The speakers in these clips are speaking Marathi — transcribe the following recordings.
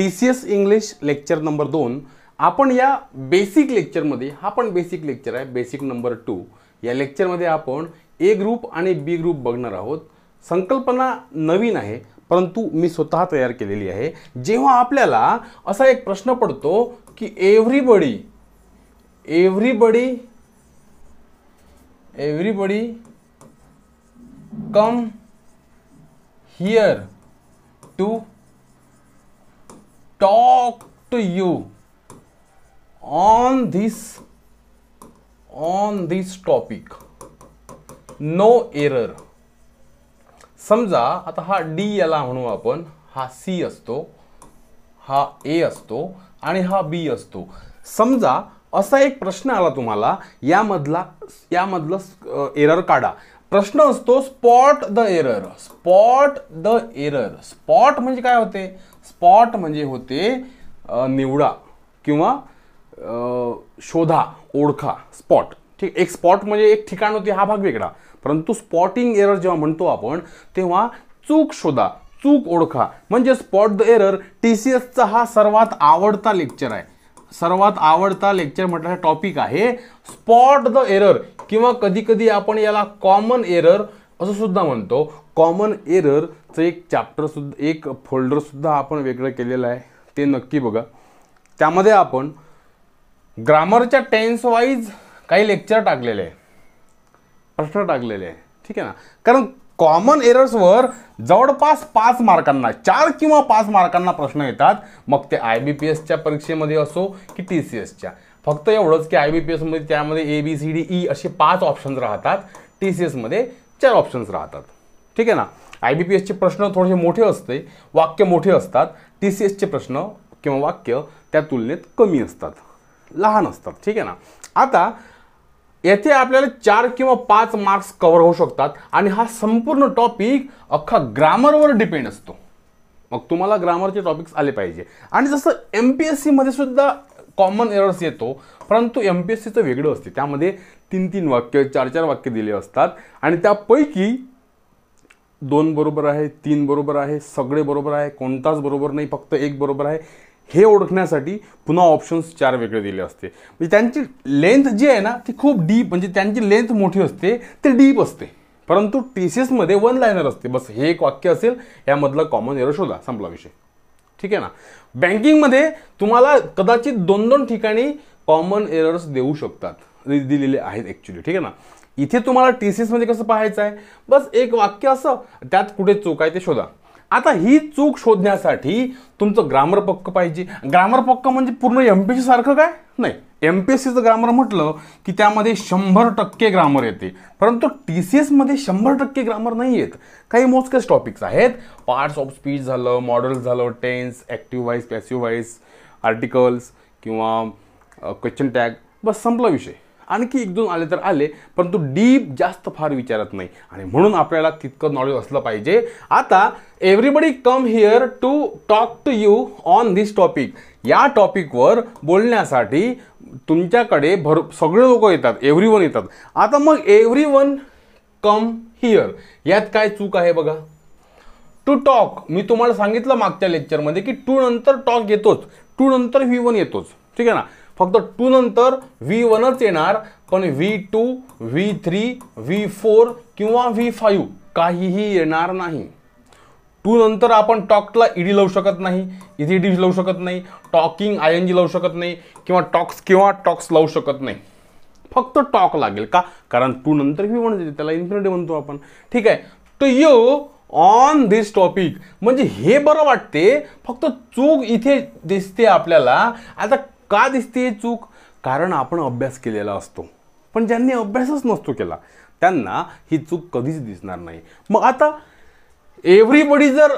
TCS English lecture number 2. आपण या बेसिक लेक्चरमध्ये, हा पण बेसिक लेक्चर आहे, बेसिक नंबर 2. या लेक्चरमध्ये आपण ए ग्रुप आणि बी ग्रुप बघणार आहोत. संकल्पना नवीन आहे, परंतु मी स्वतः तयार केलेली आहे. जेव्हा आपल्याला असा एक प्रश्न पडतो की everybody come here to talk to you on this topic, no error. समजा आता हा डी याला म्हणू आपण, हा सी असतो, हा ए असतो आणि हा बी असतो. समजा असा एक प्रश्न आला तुम्हाला, यामधलं एरर काढा. प्रश्न असतो स्पॉट द एरर. स्पॉट म्हणजे काय होते? स्पॉट म्हणजे होते निवडा किंवा शोधा, ओळखा. स्पॉट, ठीक. एक स्पॉट म्हणजे एक ठिकाण होते, हा भाग वेगळा. परंतु स्पॉटिंग एरर जेव्हा म्हणतो आपण, तेव्हा चूक शोधा, चूक ओळखा, म्हणजे स्पॉट द एरर. TCSचा हा सर्वात आवडता लेक्चर आहे. सर्वात आवडता लेक्चर म्हटलं टॉपिक आहे स्पॉट द एरर, किंवा कधी कधी आपण याला कॉमन एरर असं सुद्धा म्हणतो. कॉमन एररचं एक चॅप्टर सुद्धा, एक फोल्डर सुद्धा आपण वेगळं केलेलं आहे, ते नक्की बघा. त्यामध्ये आपण ग्रामरच्या टेन्स वाईज काही लेक्चर टाकलेले आहे, प्रश्न टाकलेले आहे, ठीक आहे ना. कारण कॉमन एरर्सवर जवळपास 5 मार्कांना, 4 किंवा 5 मार्कांना प्रश्न येतात. मग ते IBPSच्या परीक्षेमध्ये असो की TCSच्या. फक्त एवढंच की IBPS मध्ये त्यामध्ये ABCDE असे 5 ऑप्शन्स राहतात, TCS मध्ये 4 ऑप्शन्स राहतात, ठीक आहे ना. IBPSचे प्रश्न थोडेसे मोठे असते, वाक्य मोठे असतात. TCSचे प्रश्न किंवा वाक्य त्या तुलनेत कमी असतात, लहान असतात, ठीक आहे ना. आता येथे आपल्याला 4 किंवा 5 मार्क्स कव्हर होऊ शकतात आणि हा संपूर्ण टॉपिक अख्खा ग्रामरवर डिपेंड असतो. मग तुम्हाला ग्रामरचे टॉपिक्स आले पाहिजे. आणि जसं MPSC मध्ये सुद्धा कॉमन एरर्स येतो, परंतु MPSCचं वेगळं असते. त्यामध्ये 3-3 वाक्य, 4-4 वाक्य दिले असतात आणि त्यापैकी 2 बरोबर आहे, 3 बरोबर आहे, सगळे बरोबर आहे, कोणताच बरोबर नाही, फक्त 1 बरोबर आहे, हे ओळखण्यासाठी पुन्हा ऑप्शन्स 4 वेगळे दिले असते. म्हणजे त्यांची लेंथ जी आहे ना, ती खूप डीप, म्हणजे त्यांची लेंथ मोठी असते, ते डीप असते. परंतु TCS मध्ये 1 लाइनर असते, बस हे एक वाक्य असेल, यामधलं कॉमन एरर शोधा, संपला विषय, ठीक आहे ना. बँकिंगमध्ये तुम्हाला कदाचित 2-2 ठिकाणी कॉमन एरर्स देऊ शकतात, दिलेले आहेत ॲक्च्युली, ठीक आहे ना. इथे तुम्हाला TCS मध्ये कसं पाहायचं आहे, बस एक वाक्य असं, त्यात कुठे चूक आहे ते शोधा. आता ही चूक शोधण्यासाठी तुमचं ग्रामर पक्क पाहिजे. ग्रामर पक्क म्हणजे पूर्ण MPSC सारखं काय नाही. MPSCचं ग्रामर म्हटलं की त्यामध्ये 100% ग्रामर येते, परंतु TCS मध्ये 100% ग्रामर नाही येत. काही मोजकेच टॉपिक्स आहेत. पार्ट्स ऑफ स्पीच झालं, मॉडेल्स झालं, tense, active voice, passive voice, articles किंवा क्वेश्चन टॅग, बस संपला विषय. आणखी 1-2 आले तर आले, परंतु डीप जास्त फार विचारत नाही, आणि म्हणून आपल्याला तितकं नॉलेज असलं पाहिजे. आता everybody come here to talk to you on this topic. या टॉपिकवर बोलण्यासाठी तुमच्याकडे सगळे लोक येतात, एव्हरीवन येतात. आता मग एव्हरीवन कम हिअर, यात काय चूक आहे बघा. टू टॉक, मी तुम्हाला सांगितलं मागच्या लेक्चरमध्ये की टू नंतर टॉक येतोच, टू नंतर V1 येतोच, ठीक आहे ना. फक्त 2 नंतर V1च येणार, पण V2, V3, V4 किंवा V5 काहीही येणार नाही. 2 नंतर आपण टॉकला ईडी लावू शकत नाही, इथे ईडी लावू शकत नाही, टॉकिंग ING लावू शकत नाही, किंवा टॉक्स लावू शकत नाही. फक्त टॉक लागेल का? कारण 2 नंतर V1 येते, त्याला इन्फिनिटिव्ह म्हणतो आपण, ठीक आहे. To you on this topic म्हणजे हे बरं वाटते. फक्त चूक इथे दिसते आपल्याला. आता का दिसते चूक? कारण आपण अभ्यास केलेला असतो, पण ज्यांनी अभ्यासच नसतो केला त्यांना ही चूक कधीच दिसणार नाही. मग आता एव्हरीबडी जर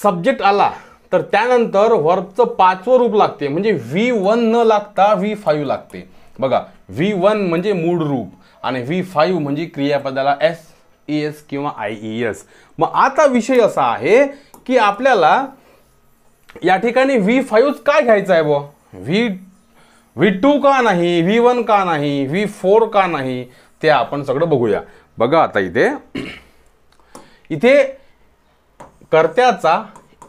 सब्जेक्ट आला तर त्यानंतर वर्बचं 5वं रूप लागते, म्हणजे V1 न लागता V5 लागते. बघा, V1 म्हणजे मूळ रूप आणि V5 म्हणजे क्रियापदाला SES किंवा IES. मग आता विषय असा आहे की आपल्याला या ठिकाणी V5च काय घ्यायचं आहे बुवा? V2 का नाही, V1 का नाही, V4 का नाही, ते आपण सगळं बघूया. बघा आता इथे कर्त्याचा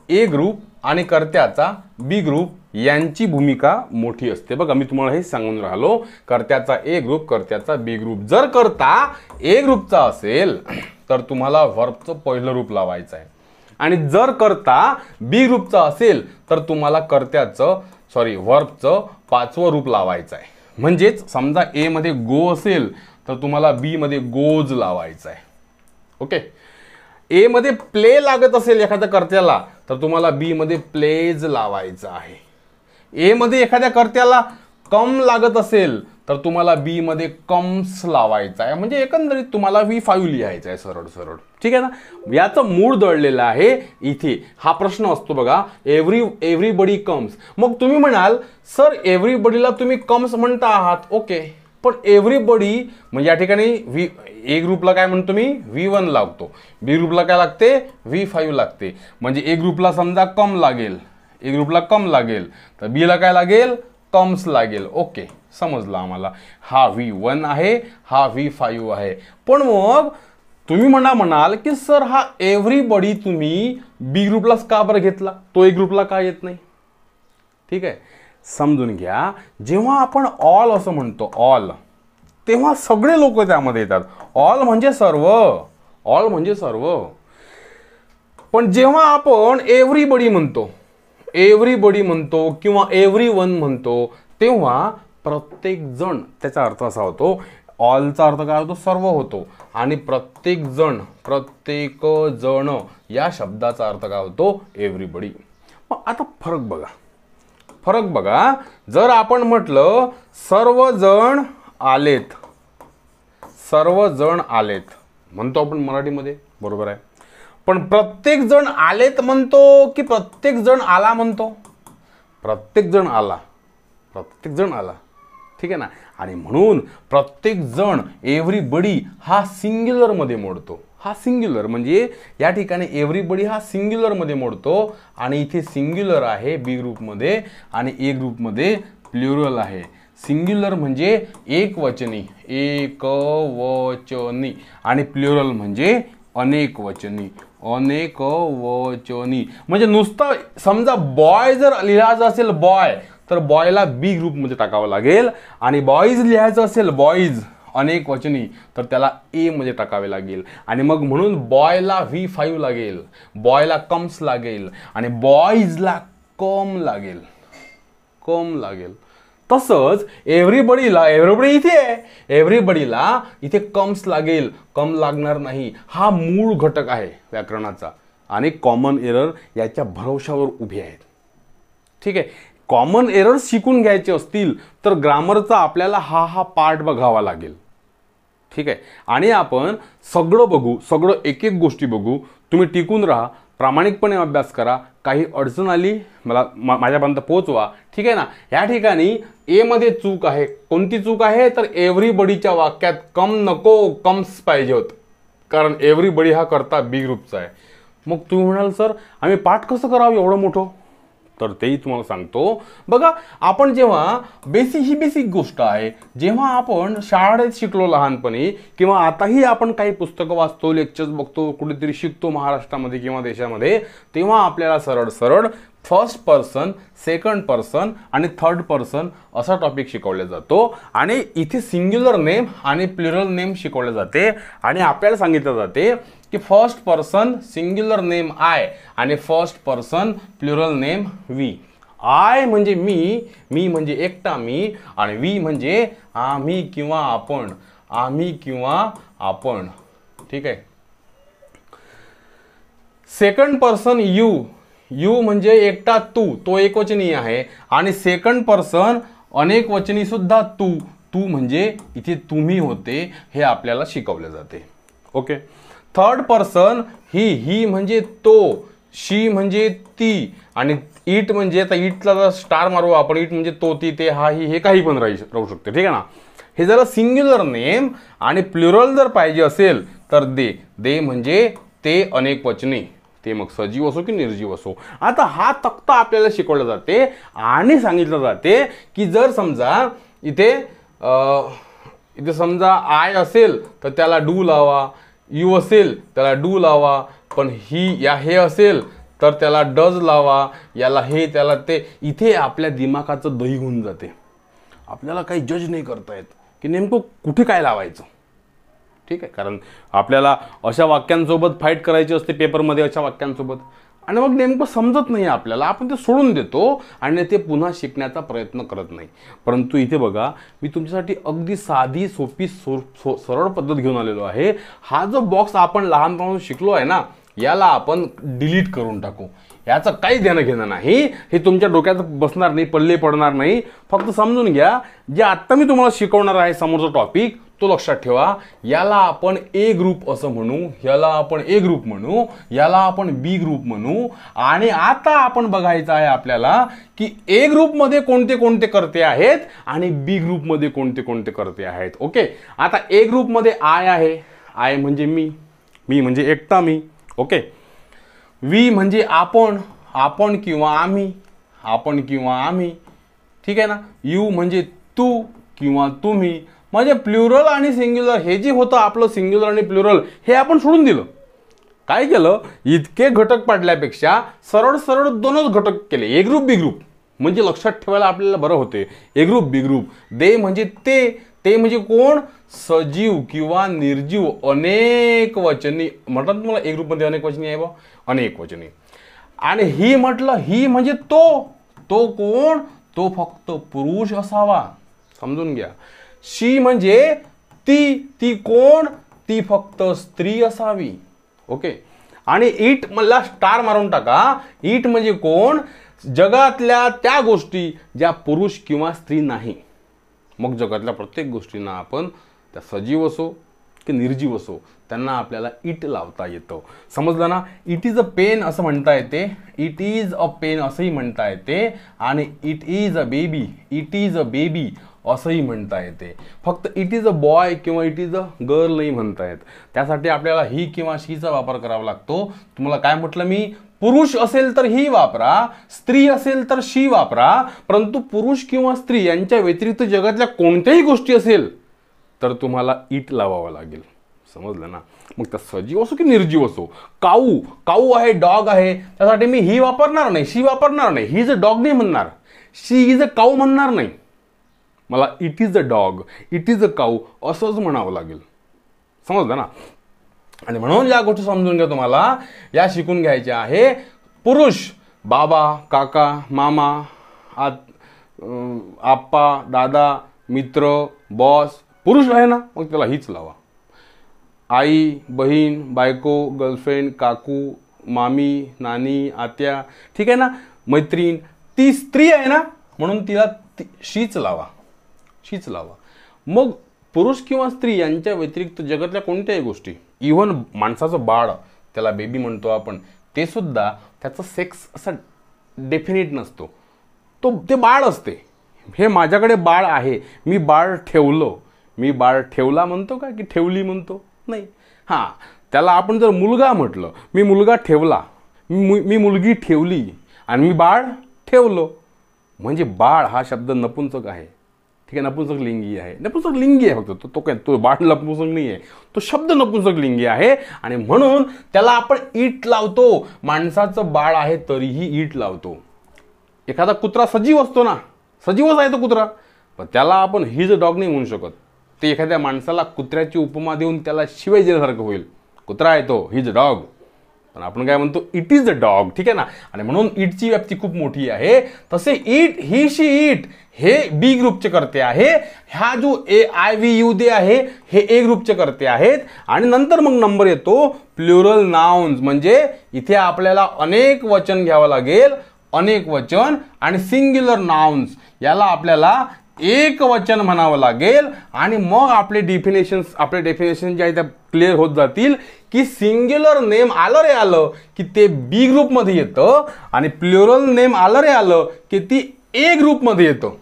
ए ग्रुप आणि कर्त्याचा बी ग्रुप यांची भूमिका मोठी असते. बघा मी तुम्हाला हे सांगून राहिलो, कर्त्याचा ए ग्रुप, कर्त्याचा बी ग्रुप. जर कर्ता ए ग्रुपचा असेल तर तुम्हाला व्हर्बचं पहिलं रूप लावायचं आहे, आणि जर कर्ता बी ग्रुपचा असेल तर तुम्हाला व्हर्बचं पाचवं रूप लावायचं आहे. म्हणजेच समजा ए मध्ये गो असेल तर तुम्हाला बी मध्ये गोज लावायचं आहे. ओके. ए मध्ये प्ले लागत असेल एखाद्या कर्त्याला तर तुम्हाला बी मध्ये प्लेज लावायचं आहे. ए मध्ये एखाद्या कर्त्याला कम लागत असेल तर तुम्हाला बी मध्ये कम्स लावायचं आहे. म्हणजे एकंदरीत तुम्हाला V5 लिहायचं आहे सरळ सरळ. ठीक आहे ना. याचं मूळ दळलेलं आहे इथे. हा प्रश्न असतो बघा, एव्हरीबडी कम्स. मग तुम्ही म्हणाल सर एव्हरीबडीला तुम्ही कम्स म्हणता आहात, ओके, पण एव्हरीबडी म्हणजे या ठिकाणी ए ग्रुपला काय म्हणतो मी V1 लागतो, बी ग्रुपला काय लागते V5 लागते. म्हणजे ए ग्रुपला समजा कम लागेल, ए ग्रुपला कम लागेल तर बी ला काय लागेल कम्स लागेल. ओके, समजलं आम्हाला. हा V1 आहे, हा V5 आहे. पण मग तुम्ही म्हणाल की सर हा एव्हरीबडी तुम्ही बी ग्रुपलाच का बरं घेतला, तो ए ग्रुपला का येत नाही? ठीक आहे, समजून घ्या. जेव्हा आपण ऑल असं म्हणतो ऑल, तेव्हा सगळे लोक त्यामध्ये येतात. ऑल म्हणजे सर्व, ऑल म्हणजे सर्व. पण जेव्हा आपण एव्हरीबडी म्हणतो, एव्हरीबडी म्हणतो किंवा एव्हरीवन म्हणतो, तेव्हा प्रत्येक जण, त्याचा अर्थ असा होतो, ऑलचा अर्थ काय होतो सर्व होतो, आणि प्रत्येक जण या शब्दाचा अर्थ काय होतो एव्हरीबडी. मग आता फरक बघा. जर आपण म्हटलं सर्वजण आलेत, सर्वजण आलेत म्हणतो आपण मराठीमध्ये, बरोबर आहे. पण प्रत्येक जण आलेत म्हणतो की प्रत्येक जण आला म्हणतो? प्रत्येक जण आला, प्रत्येक जण आला. ठीक आहे ना. आणि म्हणून प्रत्येक जण एव्हरीबडी हा सिंग्युलर मध्ये मोडतो. हा सिंग्युलर म्हणजे या ठिकाणी एव्हरीबडी हा सिंग्युलर मध्ये मोडतो, आणि इथे सिंग्युलर आहे बी ग्रुप मध्ये आणि ए ग्रुप मध्ये प्लुरल आहे. सिंग्युलर म्हणजे एकवचनी, एकवचनी, आणि प्लुरल म्हणजे अनेकवचनी, अनेकवचनी. म्हणजे नुसतं समजा बॉय जर लिहायचं असेल बॉय, तर बॉयला बी ग्रुप मध्ये टाकावं लागेल, आणि बॉईज लिहायचं असेल बॉईज अनेक वचनी तर त्याला ए मध्ये टाकावे लागेल. आणि मग म्हणून बॉयला V5 लागेल, बॉयला कम्स लागेल, आणि बॉईजला कम लागेल, कम लागेल. तसंच एव्हरीबडीला, एव्हरीबडी इथे आहे, एव्हरीबडीला इथे कम्स लागेल, कम लागणार नाही. हा मूळ घटक आहे व्याकरणाचा, आणि कॉमन एरर याच्या भरवशावर उभे आहेत. ठीक आहे. कॉमन एरर शिकून घ्यायचे असतील तर ग्रामरचा आपल्याला हा पार्ट बघावा लागेल. ठीक आहे. आणि आपण सगळं बघू, सगळं एक एक गोष्टी बघू. तुम्ही टिकून राहा, प्रामाणिकपणे अभ्यास करा. काही अडचण आली मला माझ्यापर्यंत पोहोचवा. ठीक आहे ना. या ठिकाणी ए मध्ये चूक आहे. कोणती चूक आहे तर एव्हरीबडीच्या वाक्यात कम नको, कम्स पाहिजे होत, कारण एव्हरीबडी हा करता बी ग्रुपचा आहे. मग तुम्ही म्हणाल सर आम्ही पाठ कसं करावं एवढं मोठं, तर तेही तुम्हाला सांगतो. बघा, आपण जेव्हा ही बेसिक गोष्ट आहे, जेव्हा आपण शाळेत शिकलो लहानपणी किंवा आताही आपण काही पुस्तकं वाचतो, लेक्चर्स बघतो, कुठेतरी शिकतो महाराष्ट्रामध्ये किंवा देशामध्ये, तेव्हा आपल्याला सरळ सरळ फर्स्ट पर्सन, सेकंड पर्सन आणि थर्ड पर्सन असा टॉपिक शिकवला जातो. आणि इथे सिंग्युलर नेम आणि प्लुरल नेम शिकवले जाते, आणि आपल्याला सांगितलं जाते की first person singular name I आणि first person plural name we. I म्हणजे मी, मी म्हणजे एकटा मी, आणि वी म्हणजे आम्ही किंवा आपण, आम्ही किंवा आपण. ठीक आहे. सेकंड पर्सन यू, यू म्हणजे एकटा तू, तो एकवचनी आहे, आणि सेकंड पर्सन अनेक वचनी सुद्धा तू, तू म्हणजे इथे तुम्ही होते, हे आपल्याला शिकवले जाते. ओके. थर्ड पर्सन ही म्हणजे तो, शी म्हणजे ती, आणि इट म्हणजे, आता इटला जर स्टार मारू आपण, इट म्हणजे तो, ती, ते, हा, ही, हे काही पण राहू शकते. ठीक आहे ना. हे जरा सिंग्युलर नेम, आणि प्लुरल जर पाहिजे असेल तर दे, दे म्हणजे ते अनेक वचनी, ते मग सजीव असो की निर्जीव असो. आता हा तक्ता आपल्याला शिकवला जाते आणि सांगितलं जाते की जर समजा इथे समजा आय असेल तर त्याला डू लावा, यू असेल त्याला डू लावा, पण ही या हे असेल तर त्याला डज लावा, याला हे त्याला ते. इथे आपल्या दिमागाचं दही होऊन जाते. आपल्याला काही जज नाही करता येत की नेमकं कुठे काय लावायचं. ठीक आहे, कारण आपल्याला अशा वाक्यांसोबत फाईट करायची असते पेपरमध्ये, अशा वाक्यांसोबत, आणि मग नेमकं समजत नाही आपल्याला, आपण ते सोडून देतो आणि ते पुन्हा शिकण्याचा प्रयत्न करत नाही. परंतु इथे बघा, मी तुमच्यासाठी अगदी साधी सोपी सरळ पद्धत घेऊन आलेलो आहे. हा जो बॉक्स आपण लहानपणापासून शिकलो आहे ना, याला आपण डिलीट करून टाकू. याचं काही देणं घेणं नाही, हे तुमच्या डोक्यात बसणार नाही, पल्ले पडणार नाही. फक्त समजून घ्या, जे आत्ता मी तुम्हाला शिकवणार आहे समोरचा टॉपिक, तो लक्षात ठेवा. याला आपण ए ग्रुप असं म्हणू, याला आपण ए ग्रुप म्हणू, याला आपण बी ग्रुप म्हणू. आणि आता आपण बघायचं आहे आपल्याला की ए ग्रुपमध्ये कोणते कोणते कर्ते आहेत आणि बी ग्रुपमध्ये कोणते कोणते कर्ते आहेत. ओके, आता ए ग्रुपमध्ये आय आहे. आय म्हणजे मी, मी म्हणजे एकटा मी. ओके, वी म्हणजे आपण, आपण किंवा आम्ही, आपण किंवा आम्ही. ठीक आहे ना. यू म्हणजे तू किंवा तुम्ही. म्हणजे प्लुरल आणि सिंग्युलर हे जे होतं आपलं सिंग्युलर आणि प्लुरल, हे आपण सोडून दिलं. काय केलं, इतके घटक पाडल्यापेक्षा सरळ सरळ दोनच घटक केले, ए ग्रुप बी ग्रुप. म्हणजे लक्षात ठेवायला आपल्याला बरं होते. ए ग्रुप बी ग्रुप. दे म्हणजे ते म्हणजे कोण, सजीव किंवा निर्जीव अनेक वचनी. म्हणतात तुम्हाला ए ग्रुपमध्ये अनेक वचनी आहे बा, अनेक वचनी. आणि ही म्हटलं, ही म्हणजे तो कोण, तो फक्त पुरुष असावा. समजून घ्या. शी म्हणजे ती कोण, ती फक्त स्त्री असावी. ओके, आणि इट मला स्टार मारून टाका. इट म्हणजे कोण, जगातल्या त्या गोष्टी ज्या पुरुष किंवा स्त्री नाही. मग जगातल्या प्रत्येक गोष्टींना आपण, त्या सजीव असो की निर्जीव असो, त्यांना आपल्याला इट लावता येतं. समजलं ना. इट इज अ पेन असं म्हणता येते, इट इज अ पेन असंही म्हणता येते, आणि it is a baby, it is a baby असंही म्हणता येते. फक्त इट इज अ बॉय किंवा इट इज अ गर्ल नाही म्हणता येत. त्यासाठी आपल्याला ही किंवा शीचा वापर करावा लागतो. तुम्हाला काय म्हटलं मी, पुरुष असेल तर ही वापरा, स्त्री असेल तर शी वापरा. परंतु पुरुष किंवा स्त्री यांच्या व्यतिरिक्त जगातल्या कोणत्याही गोष्टी असेल तर तुम्हाला इट लावावं लागेल. समजलं ना. मग त्या सजीव असो की निर्जीव असो. काऊ आहे, डॉग आहे, त्यासाठी मी ही वापरणार नाही, शी वापरणार नाही. ही इज अ डॉग नाही म्हणणार, शी इज अ काऊ म्हणणार नाही. मला it is a dog, it is a cow असंच म्हणावं लागेल. समजलं ना. आणि म्हणून या गोष्टी समजून घ्या, तुम्हाला या शिकून घ्यायच्या आहे. पुरुष बाबा, काका, मामा, आप्पा, दादा, मित्र, बॉस. पुरुष आहे ना, मग त्याला हीच लावा. आई, बहीण, बायको, गर्लफ्रेंड, काकू, मामी, नानी, आत्या. ठीक आहे ना. मैत्रीण, ती स्त्री आहे ना, म्हणून तिला शीच लावा, शीच लावा. मग पुरुष किंवा स्त्री यांच्या व्यतिरिक्त जगातल्या कोणत्याही गोष्टी, इव्हन माणसाचं बाळ, त्याला बेबी म्हणतो आपण, ते सुद्धा त्याचा सेक्स असा डेफिनेट नसतो. ते बाळ असते. हे माझ्याकडे बाळ आहे, मी बाळ ठेवलं, मी बाळ ठेवला म्हणतो का की ठेवली म्हणतो, नाही. हां, त्याला आपण जर मुलगा म्हटलं, मी मुलगा ठेवला, मी मुलगी ठेवली आणि मी बाळ ठेवलो, म्हणजे बाळ हा शब्द नपुंसक आहे. ठीक आहे, नपुंसक लिंगी आहे, नपुंसक लिंगी आहे फक्त. तो काय, तो बाळ नपुंसक नाही आहे, तो शब्द नपुंसक लिंगी आहे. आणि म्हणून त्याला आपण इट लावतो. माणसाचं बाळ आहे तरीही इट लावतो. एखादा कुत्रा सजीव असतो ना, सजीवच आहे तो कुत्रा, पण त्याला आपण हिज डॉग नाही म्हणू शकत. ते एखाद्या माणसाला कुत्र्याची उपमा देऊन त्याला शिवाय दिल्यासारखं होईल. कुत्रा आहे तो, हिज डॉग. पण आपण काय म्हणतो, इट इज अ डॉग. ठीक आहे ना. आणि म्हणून इटची व्याप्ती खूप मोठी आहे. तसे इट, ही, शी, इट हे बी ग्रुपचे कर्ते आहे. हा जो आय व्ही यू दे आहे हे ए ग्रुपचे कर्ते आहेत. आणि नंतर मग नंबर येतो प्लुरल नाउन्स. म्हणजे इथे आपल्याला अनेक वचन घ्यावं लागेल, अनेक वचन. आणि सिंग्युलर नाउन्स याला आपल्याला एक वचन म्हणावं लागेल. आणि मग आपले डेफिनेशन जे आहे त्या क्लिअर होत जातील की सिंग्युलर नेम आलं रे आलं की ते बी ग्रुपमध्ये येतं, आणि प्लुरल नेम आलं रे आलं की ती ए ग्रुपमध्ये येतं.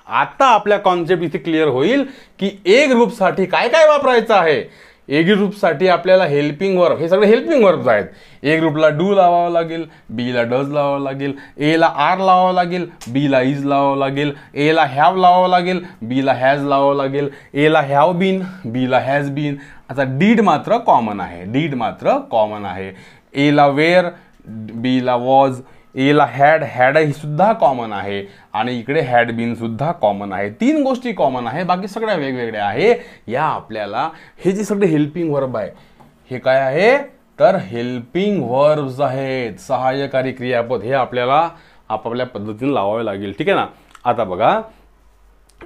आता आपल्या कॉन्सेप्ट इथे क्लिअर होईल की ए ग्रुपसाठी काय काय वापरायचं आहे. ए ग्रुपसाठी आपल्याला हेल्पिंग वर्ब, हे सगळे हेल्पिंग वर्ब्स आहेत. ए ग्रुपला डू लावावं लागेल, बीला डज लावावं लागेल, एला आर लावावं लागेल, बीला इज लावावं लागेल, एला हॅव लावावं लागेल, बीला हॅज लावावं लागेल, एला हॅव बीन, बीला हॅज बीन. आता डीड मात्र कॉमन आहे, डीड मात्र कॉमन आहे. एला वेअर, बी ला वॉज, ए ला हॅड, हॅड ही सुद्धा कॉमन आहे आणि इकडे हॅड बीन सुद्धा कॉमन आहे. 3 गोष्टी कॉमन आहे, बाकी सगळ्या वेगवेगळ्या आहे. या आपल्याला हे जे सगळे हेल्पिंग वर्ब आहे हे काय आहे तर हेल्पिंग वर्ब्स आहेत, सहाय्यकारी क्रियापद. हे आपल्याला आपापल्या पद्धतीने लावावे लागेल. ठीक आहे ना. आता बघा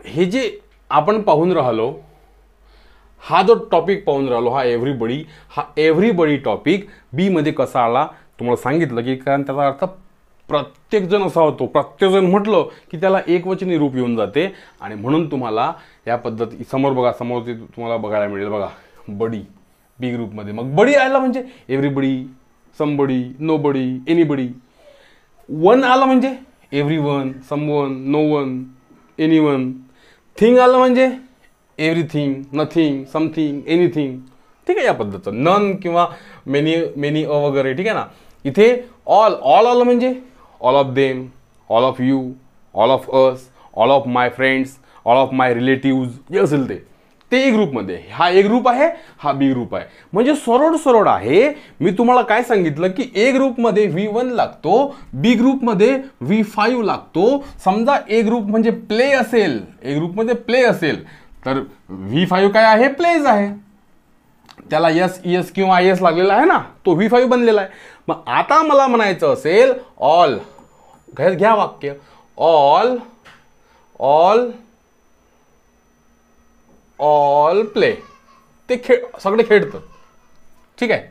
हे जे आपण पाहून राहिलो, हा जो टॉपिक पाहून राहिलो हा एव्हरीबडी, हा एव्हरीबडी टॉपिक बी मध्ये कसा आला तुम्हाला सांगितलं की कारण त्याचा अर्थ प्रत्येकजण असा होतो. प्रत्येकजण म्हटलं की त्याला एकवचनी रूप येऊन जाते आणि म्हणून तुम्हाला या पद्धती समोर बघा, समोर ते तुम्हाला बघायला मिळेल बघा बडी बी ग्रुपमध्ये. मग बडी आला म्हणजे everybody, somebody, nobody, anybody. One आला म्हणजे everyone, someone, no one, anyone. Thing आलं म्हणजे एव्हरीथिंग, नथिंग, समथिंग, एनिथिंग. ठीक आहे. या पद्धतीचं नन किंवा मेनी, मेनी वगैरे. ठीक आहे ना. इथे ऑल, ऑल आलं म्हणजे all of them, all of you, all of us, all of my friends, all of my relatives, जे असेल ते ए ग्रुपमध्ये. हा ए ग्रुप आहे, हा बी ग्रुप आहे. म्हणजे सरळ सरळ आहे. मी तुम्हाला काय सांगितलं की ए ग्रुपमध्ये V1 लागतो, बी ग्रुपमध्ये V5 लागतो. समजा ए ग्रुप म्हणजे प्ले असेल, ए ग्रुपमध्ये प्ले असेल तर V5 काय आहे प्लेज आहे. त्याला एस एस किंवा आय एस लागलेला आहे ना, तो V5 बनलेला आहे. मग आता मला म्हणायचं असेल ऑल, घ्या वाक्य, ऑल ऑल ऑल प्ले, ते सगळे खेळतं. ठीक आहे.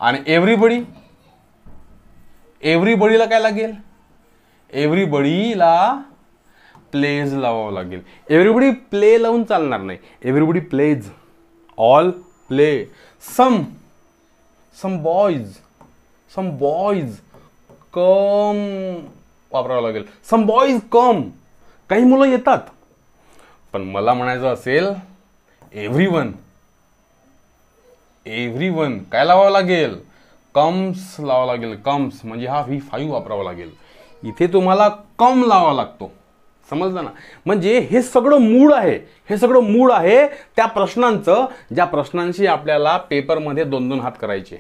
आणि एव्हरीबडी, एव्हरीबडीला काय लागेल, एव्हरीबडीला प्लेज लावावं लागेल. एव्हरीबडी प्ले लावून चालणार नाही, everybody plays. All play. Some boys come वापरावं लागेल. सम बॉयज कम, काही मुलं येतात. पण मला म्हणायचं असेल एव्हरीवन, एव्हरीवन काय लावावं लागेल, कम्स लावावं लागेल. कम्स म्हणजे हा V5 वापरावा लागेल. इथे तुम्हाला कम लावावा लागतो. समजलं ना. म्हणजे हे सगळं मूळ आहे, हे सगळं मूळ आहे त्या प्रश्नांचं, ज्या प्रश्नांशी आपल्याला पेपरमध्ये 2-2 हात करायचे.